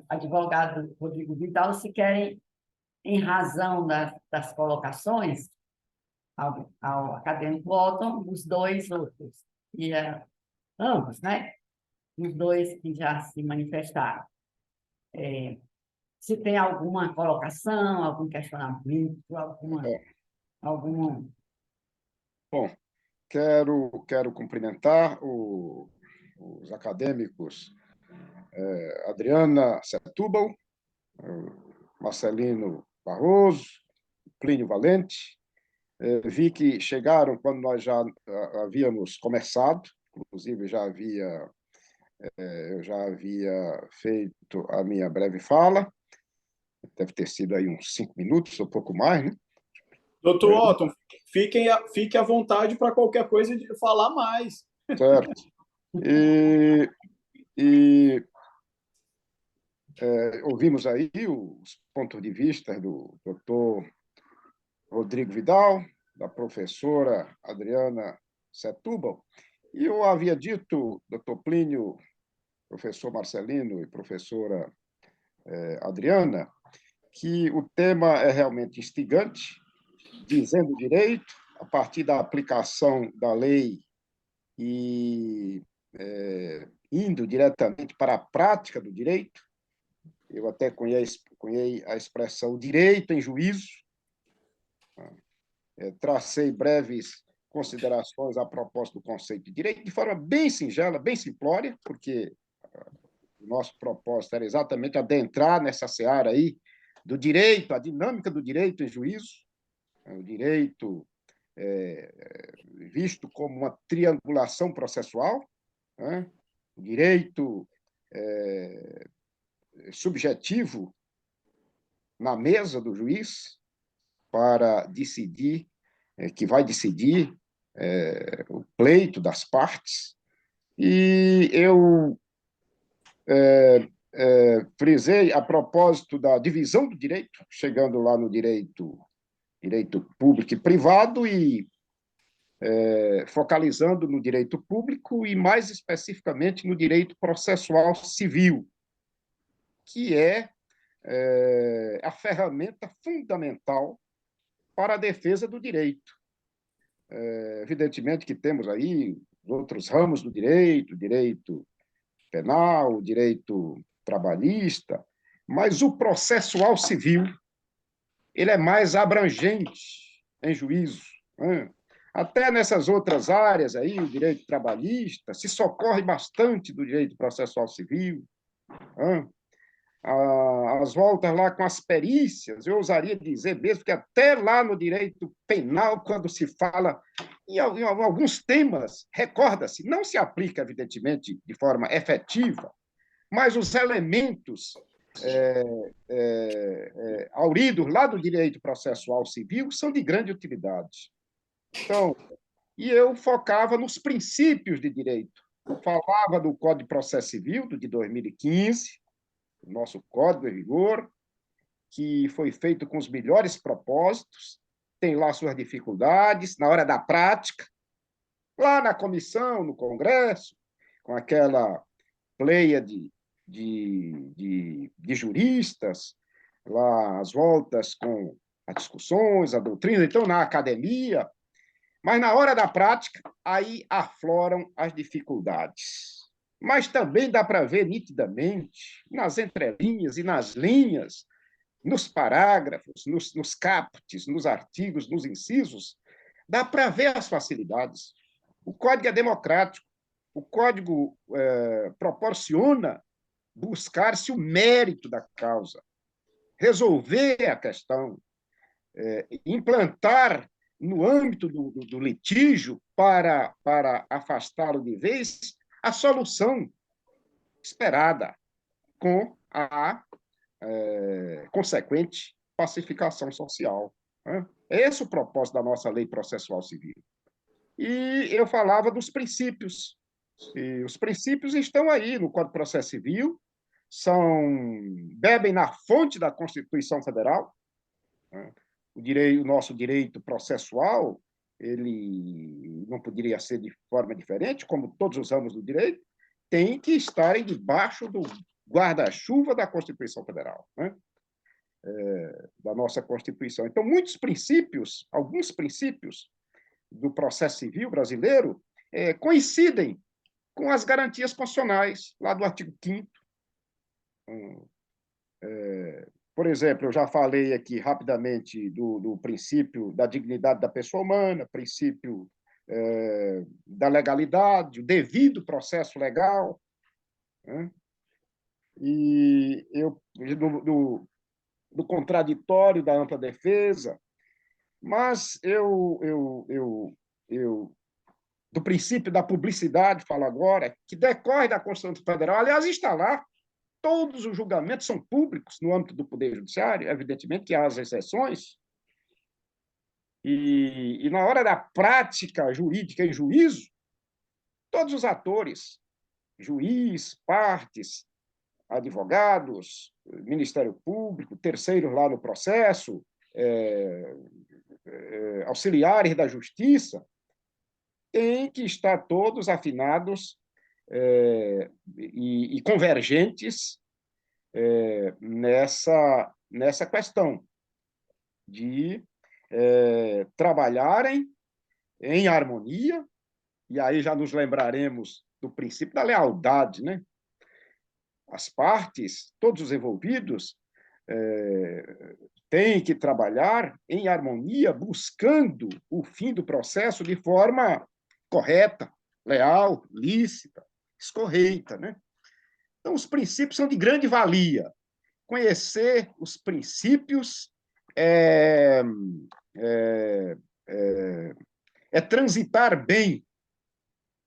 advogado Rodrigo Vidal, se querem, em razão das colocações, ao acadêmico Otton, os dois outros, e ambos, né? Os dois que já se manifestaram. Se tem alguma colocação, algum questionamento, alguma... Bom, quero cumprimentar os acadêmicos Adriana Setúbal, Marcelino Barroso, Plínio Valente. Vi que chegaram quando nós já havíamos começado, inclusive eu já havia feito a minha breve fala, deve ter sido aí uns 5 minutos, ou pouco mais, né? Doutor Otton, fique à vontade para qualquer coisa de falar mais. Certo. Ouvimos aí os pontos de vista do doutor Rodrigo Vidal, da professora Adriana Setúbal, e eu havia dito, doutor Plínio, professor Marcelino e professora Adriana, que o tema é realmente instigante, dizendo direito, a partir da aplicação da lei e indo diretamente para a prática do direito. Eu até cunhei a expressão direito em juízo, tracei breves considerações a propósito do conceito de direito, de forma bem singela, bem simplória, porque o nosso propósito era exatamente adentrar nessa seara aí do direito, a dinâmica do direito em juízo, o direito visto como uma triangulação processual, né? Direito subjetivo na mesa do juiz para decidir, que vai decidir o pleito das partes. E eu frisei a propósito da divisão do direito, chegando lá no direito público e privado, e focalizando no direito público e, mais especificamente, no direito processual civil, que é a ferramenta fundamental para a defesa do direito. Evidentemente que temos aí outros ramos do direito penal, direito trabalhista, mas o processual civil ele é mais abrangente em juízo, né? Até nessas outras áreas aí, o direito trabalhista, se socorre bastante do direito processual civil, né? As voltas lá com as perícias, eu ousaria dizer mesmo que até lá no direito penal, quando se fala em alguns temas, recorda-se, não se aplica, evidentemente, de forma efetiva, mas os elementos auridos lá do direito processual civil são de grande utilidade. Então, e eu focava nos princípios de direito. Eu falava do Código de Processo Civil, de 2015, o nosso Código em vigor, que foi feito com os melhores propósitos, tem lá suas dificuldades na hora da prática, lá na comissão, no Congresso, com aquela pleia de juristas, lá as voltas com as discussões, a doutrina, então na academia, mas na hora da prática, aí afloram as dificuldades. Mas também dá para ver nitidamente, nas entrelinhas e nas linhas, nos parágrafos, nos capts, nos artigos, nos incisos, dá para ver as facilidades. O código é democrático, o código proporciona buscar-se o mérito da causa, resolver a questão, implantar no âmbito do litígio para afastá-lo de vez a solução esperada com a consequente pacificação social, né? É esse o propósito da nossa lei processual civil. E eu falava dos princípios. E os princípios estão aí no Código de Processo Civil, bebem na fonte da Constituição Federal, né? O nosso direito processual ele não poderia ser de forma diferente, como todos os ramos do direito, tem que estarem debaixo do guarda-chuva da Constituição Federal, né? Da nossa Constituição. Então, alguns princípios do processo civil brasileiro coincidem com as garantias constitucionais, lá do artigo 5º. Por exemplo, eu já falei aqui rapidamente do princípio da dignidade da pessoa humana, princípio da legalidade, o devido processo legal, né? E do contraditório, da ampla defesa, mas do princípio da publicidade, falo agora, que decorre da Constituição Federal, aliás, está lá, todos os julgamentos são públicos no âmbito do Poder Judiciário, evidentemente que há as exceções, e na hora da prática jurídica em juízo, todos os atores, juiz, partes, advogados, Ministério Público, terceiros lá no processo, auxiliares da Justiça, têm que estar todos afinados e convergentes nessa questão de trabalharem em harmonia, e aí já nos lembraremos do princípio da lealdade, né? As partes, todos os envolvidos, têm que trabalhar em harmonia, buscando o fim do processo de forma correta, leal, lícita, escorreita, né? Então, os princípios são de grande valia. Conhecer os princípios é transitar bem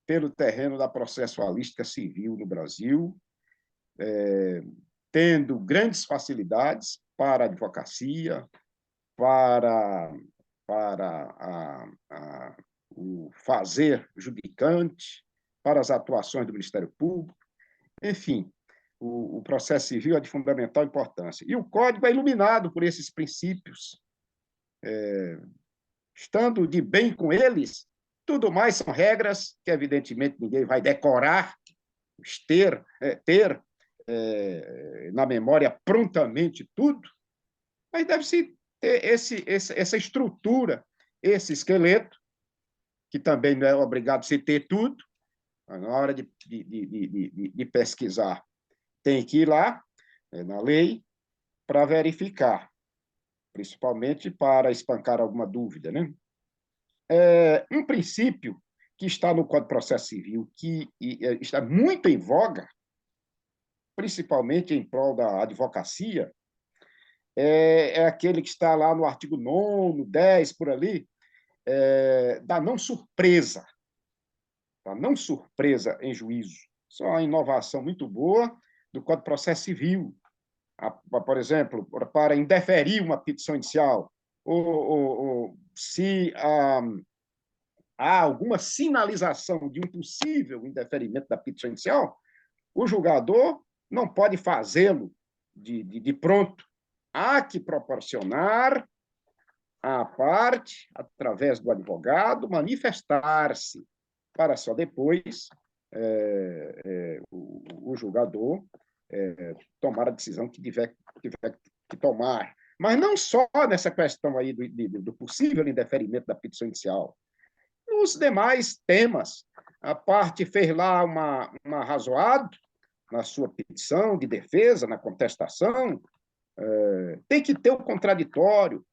pelo terreno da processualística civil no Brasil, tendo grandes facilidades para a advocacia, para o fazer judicante, para as atuações do Ministério Público, enfim, o processo civil é de fundamental importância. E o Código é iluminado por esses princípios. Estando de bem com eles, tudo mais são regras que, evidentemente, ninguém vai decorar, ter na memória prontamente tudo, mas deve-se ter essa estrutura, esse esqueleto, que também não é obrigado a se ter tudo, na hora de pesquisar, tem que ir lá, na lei, para verificar, principalmente para espancar alguma dúvida, né? Um princípio que está no Código de Processo Civil, que está muito em voga, principalmente em prol da advocacia, é aquele que está lá no artigo 9º, 10, por ali, da não surpresa. Da não surpresa em juízo. Isso é uma inovação muito boa do Código de Processo Civil. Por exemplo, para indeferir uma petição inicial, ou se há alguma sinalização de um possível indeferimento da petição inicial, o julgador não pode fazê-lo de pronto. Há que proporcionar à parte, através do advogado, manifestar-se, para só depois o julgador tomar a decisão que tiver que tomar. Mas não só nessa questão aí do possível indeferimento da petição inicial. Nos demais temas, a parte fez lá uma arrazoado na sua petição de defesa, na contestação, tem que ter o contraditório.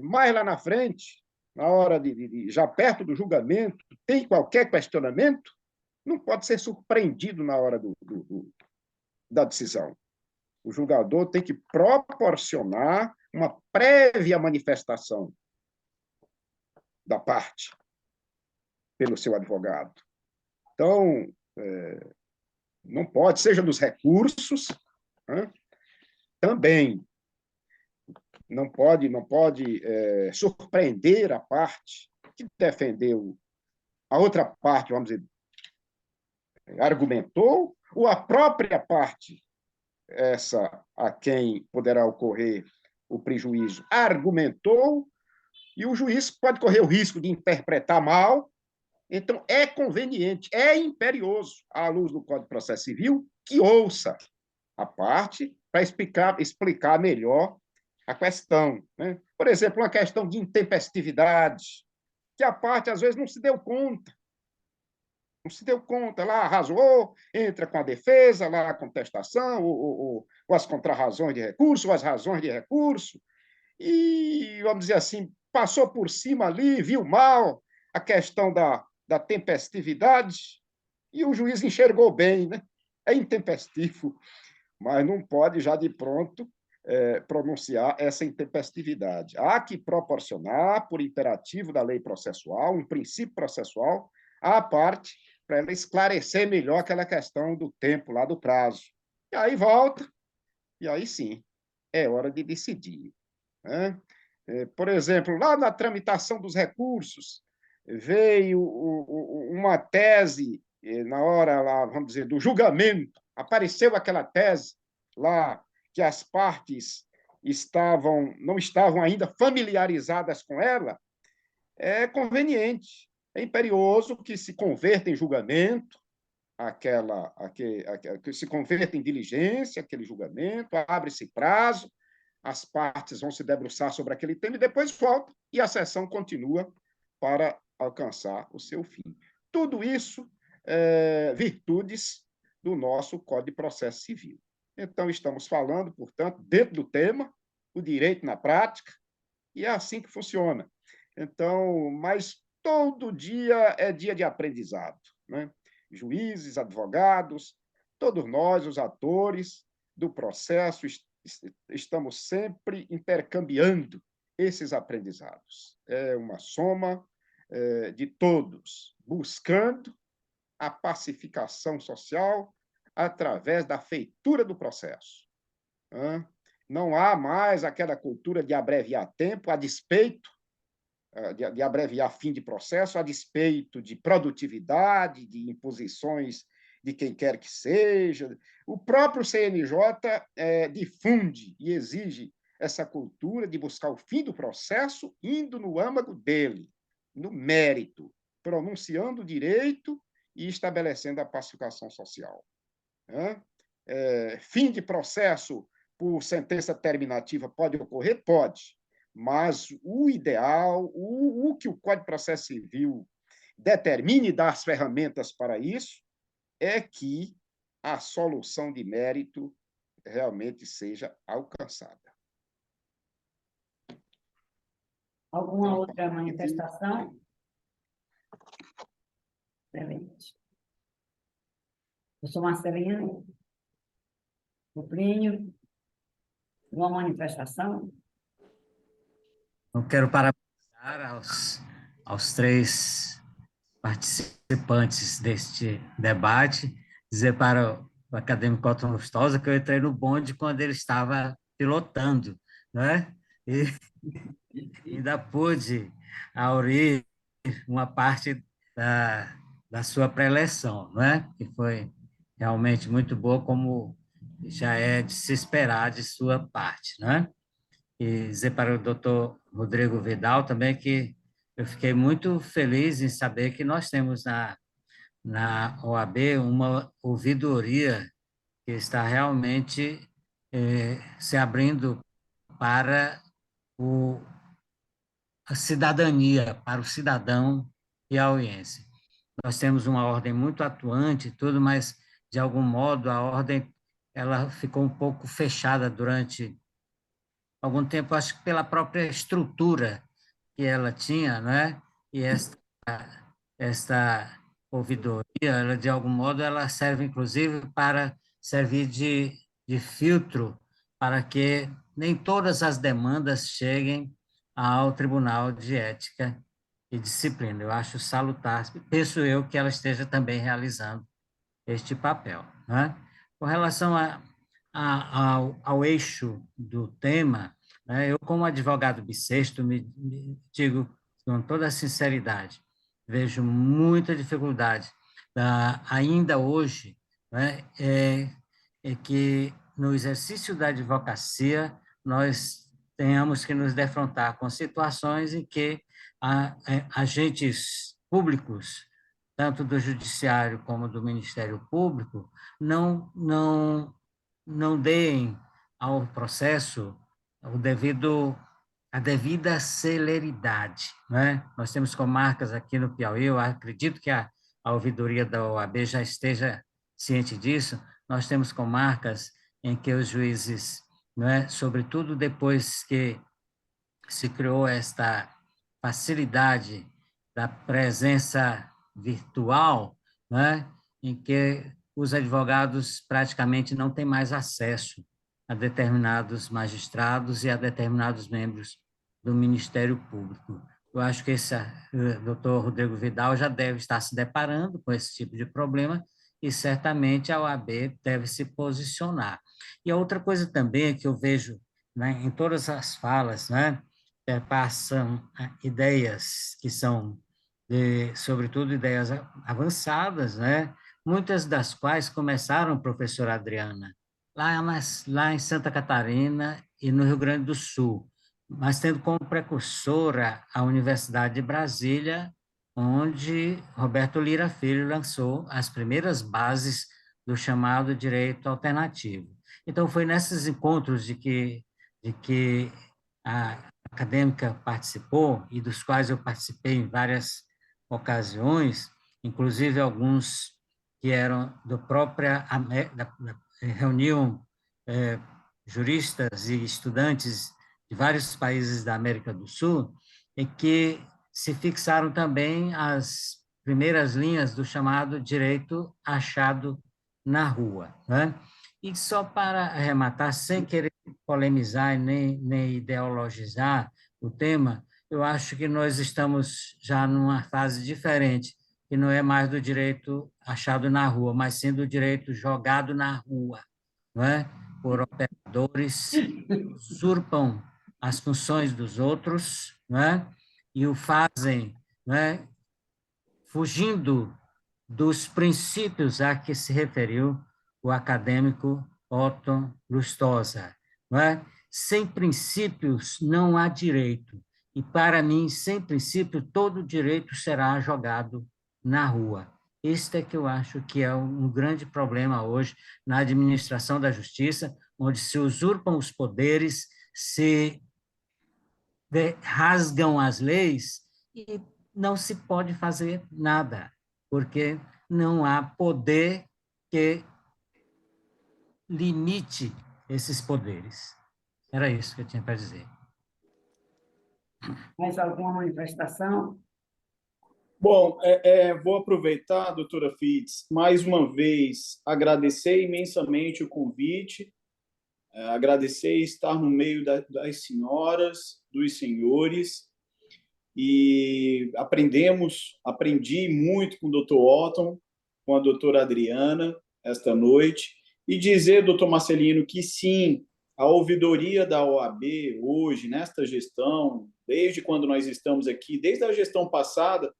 Mais lá na frente, na hora já perto do julgamento, tem qualquer questionamento, não pode ser surpreendido na hora da decisão. O julgador tem que proporcionar uma prévia manifestação da parte pelo seu advogado. Então, não pode, seja nos recursos, né? Também não pode surpreender a parte que defendeu, a outra parte, vamos dizer, argumentou, ou a própria parte, essa a quem poderá ocorrer o prejuízo, argumentou, e o juiz pode correr o risco de interpretar mal. Então, é conveniente, é imperioso, à luz do Código de Processo Civil, que ouça a parte para explicar melhor a questão, né? Por exemplo, uma questão de intempestividade, que a parte, às vezes, não se deu conta. Não se deu conta, lá arrasou, entra com a defesa, lá a contestação, ou as contrarrazões de recurso, ou as razões de recurso, e, vamos dizer assim, passou por cima ali, viu mal a questão da tempestividade, e o juiz enxergou bem, né? É intempestivo, mas não pode já de pronto pronunciar essa intempestividade. Há que proporcionar, por imperativo da lei processual, um princípio processual, à parte, para ela esclarecer melhor aquela questão do tempo, lá do prazo. E aí volta, e aí sim, é hora de decidir, né? Por exemplo, lá na tramitação dos recursos, veio uma tese, na hora, lá, vamos dizer, do julgamento, apareceu aquela tese lá que as partes não estavam ainda familiarizadas com ela, é conveniente, é imperioso que se converta em julgamento, que se converta em diligência, aquele julgamento, abre-se prazo, as partes vão se debruçar sobre aquele tema e depois volta, e a sessão continua para alcançar o seu fim. Tudo isso virtudes do nosso Código de Processo Civil. Então, estamos falando, portanto, dentro do tema, o direito na prática, e é assim que funciona. Então, mas todo dia é dia de aprendizado, né? Juízes, advogados, todos nós, os atores do processo, estamos sempre intercambiando esses aprendizados. É uma soma de todos, buscando a pacificação social através da feitura do processo. Não há mais aquela cultura de abreviar tempo a despeito, de abreviar fim de processo a despeito de produtividade, de imposições de quem quer que seja. O próprio CNJ difunde e exige essa cultura de buscar o fim do processo indo no âmago dele, no mérito, pronunciando o direito e estabelecendo a pacificação social. Fim de processo por sentença terminativa pode ocorrer? Pode, mas o ideal, o que o Código de Processo Civil determine e dá as ferramentas para isso, é que a solução de mérito realmente seja alcançada. Alguma outra manifestação? Excelente. Professor Marcelino, o Plínio, uma manifestação? Eu quero parabenizar aos três participantes deste debate, dizer para o acadêmico Otton Lustosa que eu entrei no bonde quando ele estava pilotando, né? E ainda pude aurir uma parte da sua preleção, né? Que foi realmente muito boa, como já é de se esperar de sua parte, né? E dizer para o doutor Rodrigo Vidal também que eu fiquei muito feliz em saber que nós temos na OAB uma ouvidoria que está realmente se abrindo para a cidadania, para o cidadão piauiense. Nós temos uma ordem muito atuante e tudo, mas, de algum modo, a ordem ela ficou um pouco fechada durante algum tempo, acho que pela própria estrutura que ela tinha, né? E esta ouvidoria, ela, de algum modo, ela serve, inclusive, para servir de filtro para que nem todas as demandas cheguem ao Tribunal de Ética e Disciplina. Eu acho salutar, penso eu que ela esteja também realizando este papel, né? Com relação ao eixo do tema, né, eu, como advogado bissexto, me digo com toda a sinceridade, vejo muita dificuldade, ainda hoje, né, que no exercício da advocacia nós tenhamos que nos defrontar com situações em que agentes públicos, tanto do Judiciário como do Ministério Público, não deem ao processo a devida celeridade, né? Nós temos comarcas aqui no Piauí, eu acredito que a ouvidoria da OAB já esteja ciente disso, nós temos comarcas em que os juízes, né, sobretudo depois que se criou esta facilidade da presença virtual, né, em que os advogados praticamente não têm mais acesso a determinados magistrados e a determinados membros do Ministério Público. Eu acho que esse doutor Rodrigo Vidal já deve estar se deparando com esse tipo de problema e certamente a OAB deve se posicionar. E a outra coisa também é que eu vejo, né, em todas as falas, né, passam ideias que são, sobretudo, ideias avançadas, né, muitas das quais começaram, professora Adriana, lá em Santa Catarina e no Rio Grande do Sul, mas tendo como precursora a Universidade de Brasília, onde Roberto Lira Filho lançou as primeiras bases do chamado direito alternativo. Então, foi nesses encontros de que a acadêmica participou, e dos quais eu participei em várias ocasiões, inclusive alguns que eram reuniam juristas e estudantes de vários países da América do Sul, e que se fixaram também as primeiras linhas do chamado direito achado na rua, né? E só para arrematar, sem querer polemizar nem ideologizar, o tema, eu acho que nós estamos já numa fase diferente, que não é mais do direito achado na rua, mas sim do direito jogado na rua, não é? Por operadores que usurpam as funções dos outros, não é? E o fazem, não é? Fugindo dos princípios a que se referiu o acadêmico Otto Lustosa, não é? Sem princípios não há direito. E, para mim, sem princípio, todo direito será jogado na rua. Este é que eu acho que é um grande problema hoje na administração da justiça, onde se usurpam os poderes, se rasgam as leis e não se pode fazer nada, porque não há poder que limite esses poderes. Era isso que eu tinha para dizer. Mais alguma manifestação? Bom, vou aproveitar, doutora Fitz, mais uma vez, agradecer imensamente o convite, agradecer estar no meio das senhoras, dos senhores, e aprendi muito com o doutor Otton, com a doutora Adriana, esta noite, e dizer, doutor Marcelino, que sim, a ouvidoria da OAB hoje, nesta gestão, desde quando nós estamos aqui, desde a gestão passada,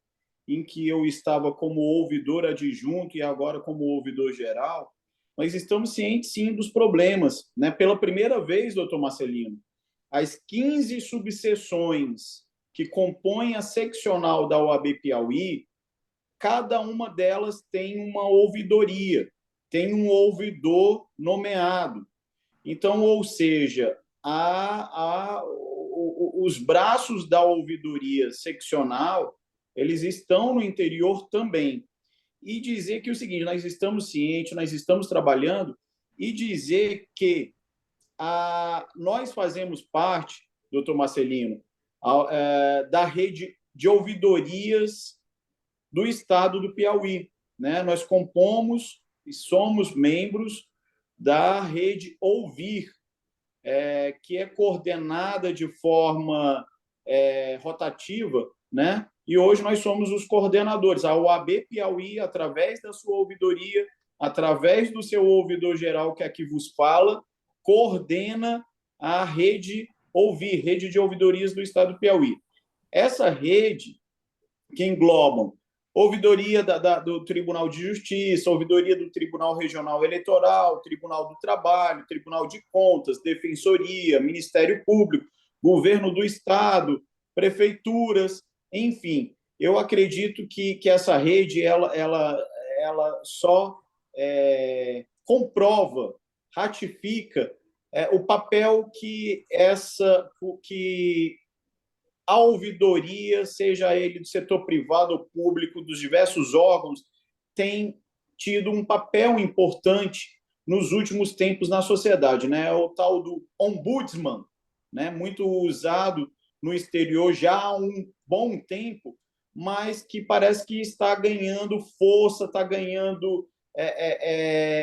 em que eu estava como ouvidor adjunto e agora como ouvidor geral, nós estamos cientes, sim, dos problemas. Né? Pela primeira vez, doutor Marcelino, as 15 subseções que compõem a seccional da OAB Piauí, cada uma delas tem uma ouvidoria, tem um ouvidor nomeado. Então, ou seja, os braços da ouvidoria seccional, eles estão no interior também. E dizer que é o seguinte, nós estamos cientes, nós estamos trabalhando, e dizer que nós fazemos parte, doutor Marcelino, da rede de ouvidorias do Estado do Piauí. Né? Nós compomos e somos membros da rede Ouvir, que é coordenada de forma rotativa, né? E hoje nós somos os coordenadores. A OAB Piauí, através da sua ouvidoria, através do seu ouvidor geral, que aqui vos fala, coordena a rede Ouvir, rede de ouvidorias do Estado do Piauí. Essa rede, que englobam ouvidoria do Tribunal de Justiça, ouvidoria do Tribunal Regional Eleitoral, Tribunal do Trabalho, Tribunal de Contas, Defensoria, Ministério Público, Governo do Estado, prefeituras, enfim. Eu acredito que essa rede ela só comprova, ratifica o papel que a ouvidoria, seja ele do setor privado ou público, dos diversos órgãos, tem tido um papel importante nos últimos tempos na sociedade. Né? O tal do ombudsman, né? Muito usado no exterior já há um bom tempo, mas que parece que está ganhando força, está ganhando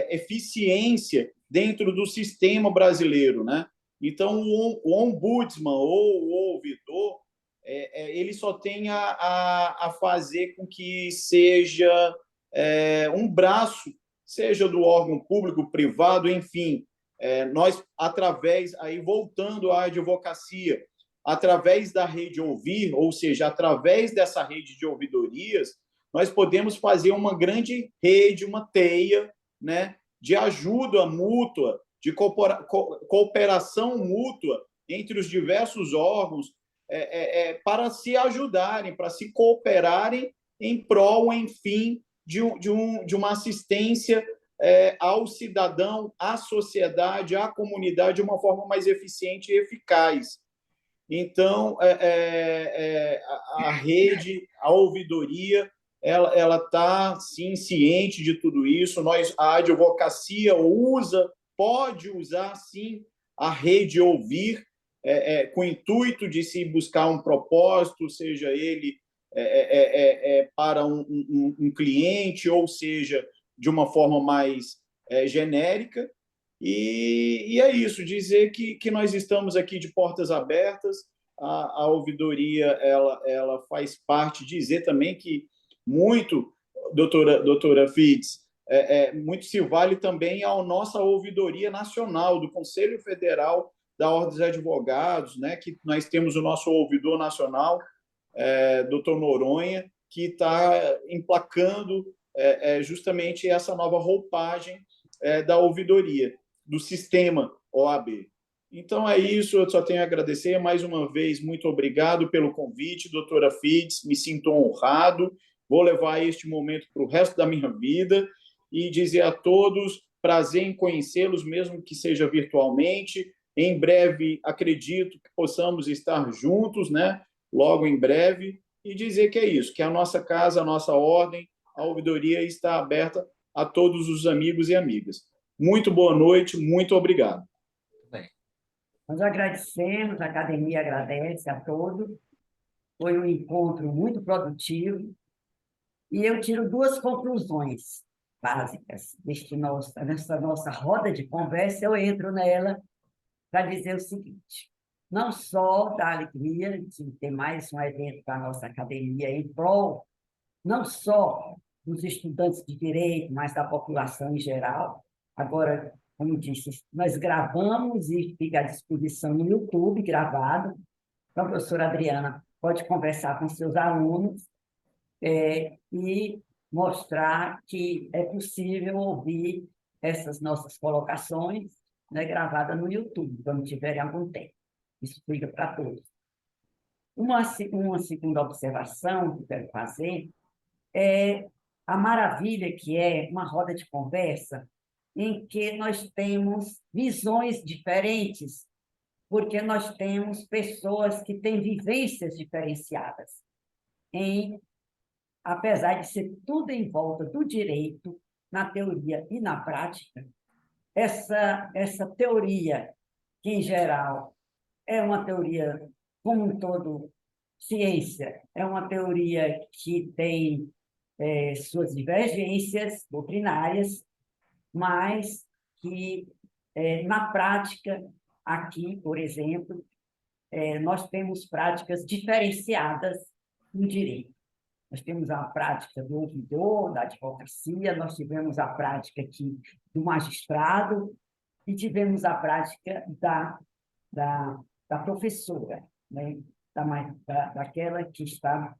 eficiência dentro do sistema brasileiro. Né? Então, o ombudsman ou o ouvidor, ele só tem a fazer com que seja um braço, seja do órgão público, privado, enfim. Nós, através, aí voltando à advocacia, através da rede Ouvir, ou seja, através dessa rede de ouvidorias, nós podemos fazer uma grande rede, uma teia, né, de ajuda mútua, de cooperação mútua entre os diversos órgãos, para se ajudarem, para se cooperarem em prol, enfim, de uma assistência ao cidadão, à sociedade, à comunidade, de uma forma mais eficiente e eficaz. Então, a rede, a ouvidoria, ela está, sim, ciente de tudo isso. A advocacia pode usar, sim, a rede Ouvir, com o intuito de se buscar um propósito, seja ele para um cliente, ou seja, de uma forma mais genérica. E é isso, dizer que nós estamos aqui de portas abertas, a ouvidoria ela faz parte, dizer também que muito, doutora Fides, muito se vale também à nossa ouvidoria nacional, do Conselho Federal da Ordem dos Advogados, né, que nós temos o nosso ouvidor nacional, doutor Noronha, que está emplacando justamente essa nova roupagem da ouvidoria, do sistema OAB. Então, é isso, eu só tenho a agradecer. Mais uma vez, muito obrigado pelo convite, doutora Fides, me sinto honrado, vou levar este momento para o resto da minha vida e dizer a todos, prazer em conhecê-los, mesmo que seja virtualmente. Em breve, acredito que possamos estar juntos, né? Logo em breve, e dizer que é isso, que a nossa casa, a nossa ordem, a ouvidoria está aberta a todos os amigos e amigas. Muito boa noite, muito obrigado. Nós agradecemos, a academia agradece a todos. Foi um encontro muito produtivo. E eu tiro duas conclusões básicas nessa nossa roda de conversa. Eu entro nela para dizer o seguinte: não só da alegria de ter mais um evento para a nossa academia em prol, não só dos estudantes de direito, mas da população em geral. Agora, como disse, nós gravamos e fica à disposição no YouTube, gravado. Então, a professora Adriana pode conversar com seus alunos e mostrar que é possível ouvir essas nossas colocações, né, gravadas no YouTube, quando tiverem algum tempo. Isso fica para todos. Uma segunda observação que eu quero fazer é a maravilha que é uma roda de conversa em que nós temos visões diferentes, porque nós temos pessoas que têm vivências diferenciadas, apesar de ser tudo em volta do direito, na teoria e na prática. Essa teoria, que em geral é uma teoria, como um todo, ciência, é uma teoria que tem suas divergências doutrinárias, mas que, na prática, aqui, por exemplo, nós temos práticas diferenciadas no direito. Nós temos a prática do ouvidor, da advocacia, nós tivemos a prática aqui do magistrado e tivemos a prática da professora, né? Daquela que está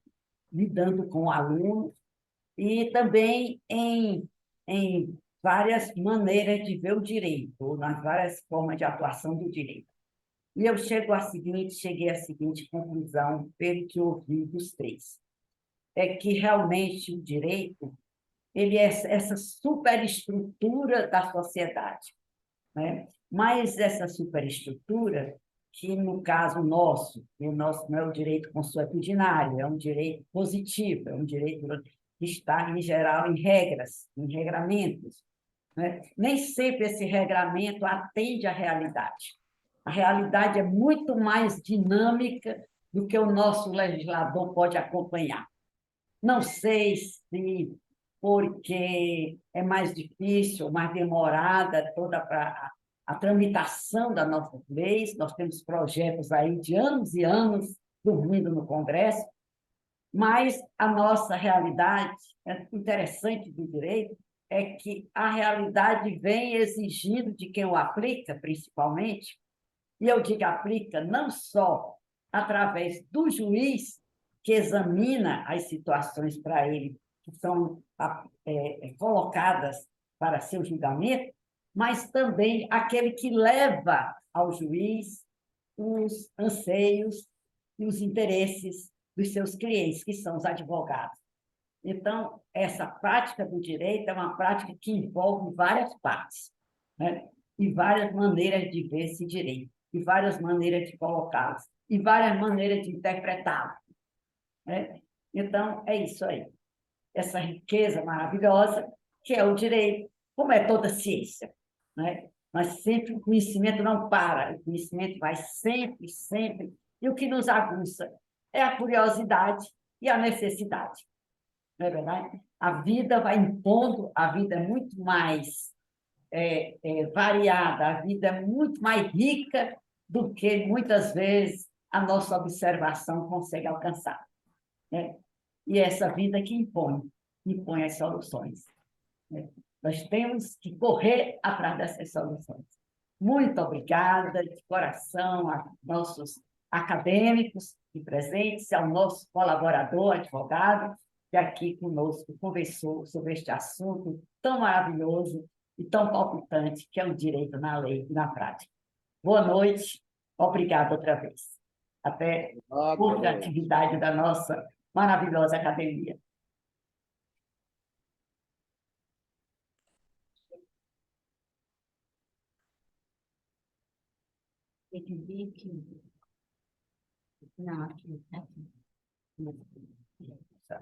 lidando com o aluno, e também em várias maneiras de ver o direito, nas várias formas de atuação do direito. E eu cheguei à seguinte conclusão, pelo que ouvi dos três: é que realmente o direito ele é essa superestrutura da sociedade, né? Mas essa superestrutura, que no caso nosso, o nosso não é o direito consuetudinário, é um direito positivo, é um direito que está, em geral, em regras, em regramentos, né? Nem sempre esse regramento atende à realidade. A realidade é muito mais dinâmica do que o nosso legislador pode acompanhar. Não sei se porque é mais difícil, mais demorada toda a tramitação das nossas leis. Nós temos projetos aí de anos e anos dormindo no Congresso, mas a nossa realidade, interessante do direito, é que a realidade vem exigindo de quem o aplica, principalmente, e eu digo aplica não só através do juiz, que examina as situações para ele, que são colocadas para seu julgamento, mas também aquele que leva ao juiz os anseios e os interesses dos seus clientes, que são os advogados. Então, essa prática do direito é uma prática que envolve várias partes, né? E várias maneiras de ver esse direito, e várias maneiras de colocá-los, e várias maneiras de interpretá-lo, né? Então, é isso aí. Essa riqueza maravilhosa que é o direito, como é toda ciência, né? Mas sempre o conhecimento não para, o conhecimento vai sempre, sempre, e o que nos aguça é a curiosidade e a necessidade, não é verdade? A vida vai impondo, a vida é muito mais variada, a vida é muito mais rica do que, muitas vezes, a nossa observação consegue alcançar, né? E essa vida que impõe as soluções, né? Nós temos que correr atrás dessas soluções. Muito obrigada, de coração, a nossos acadêmicos e presentes, ao nosso colaborador, advogado, que aqui conosco conversou sobre este assunto tão maravilhoso e tão palpitante, que é o direito na lei e na prática. Boa noite, obrigado outra vez. Até outra atividade da nossa maravilhosa academia. Tem que vir aqui. Não, aqui.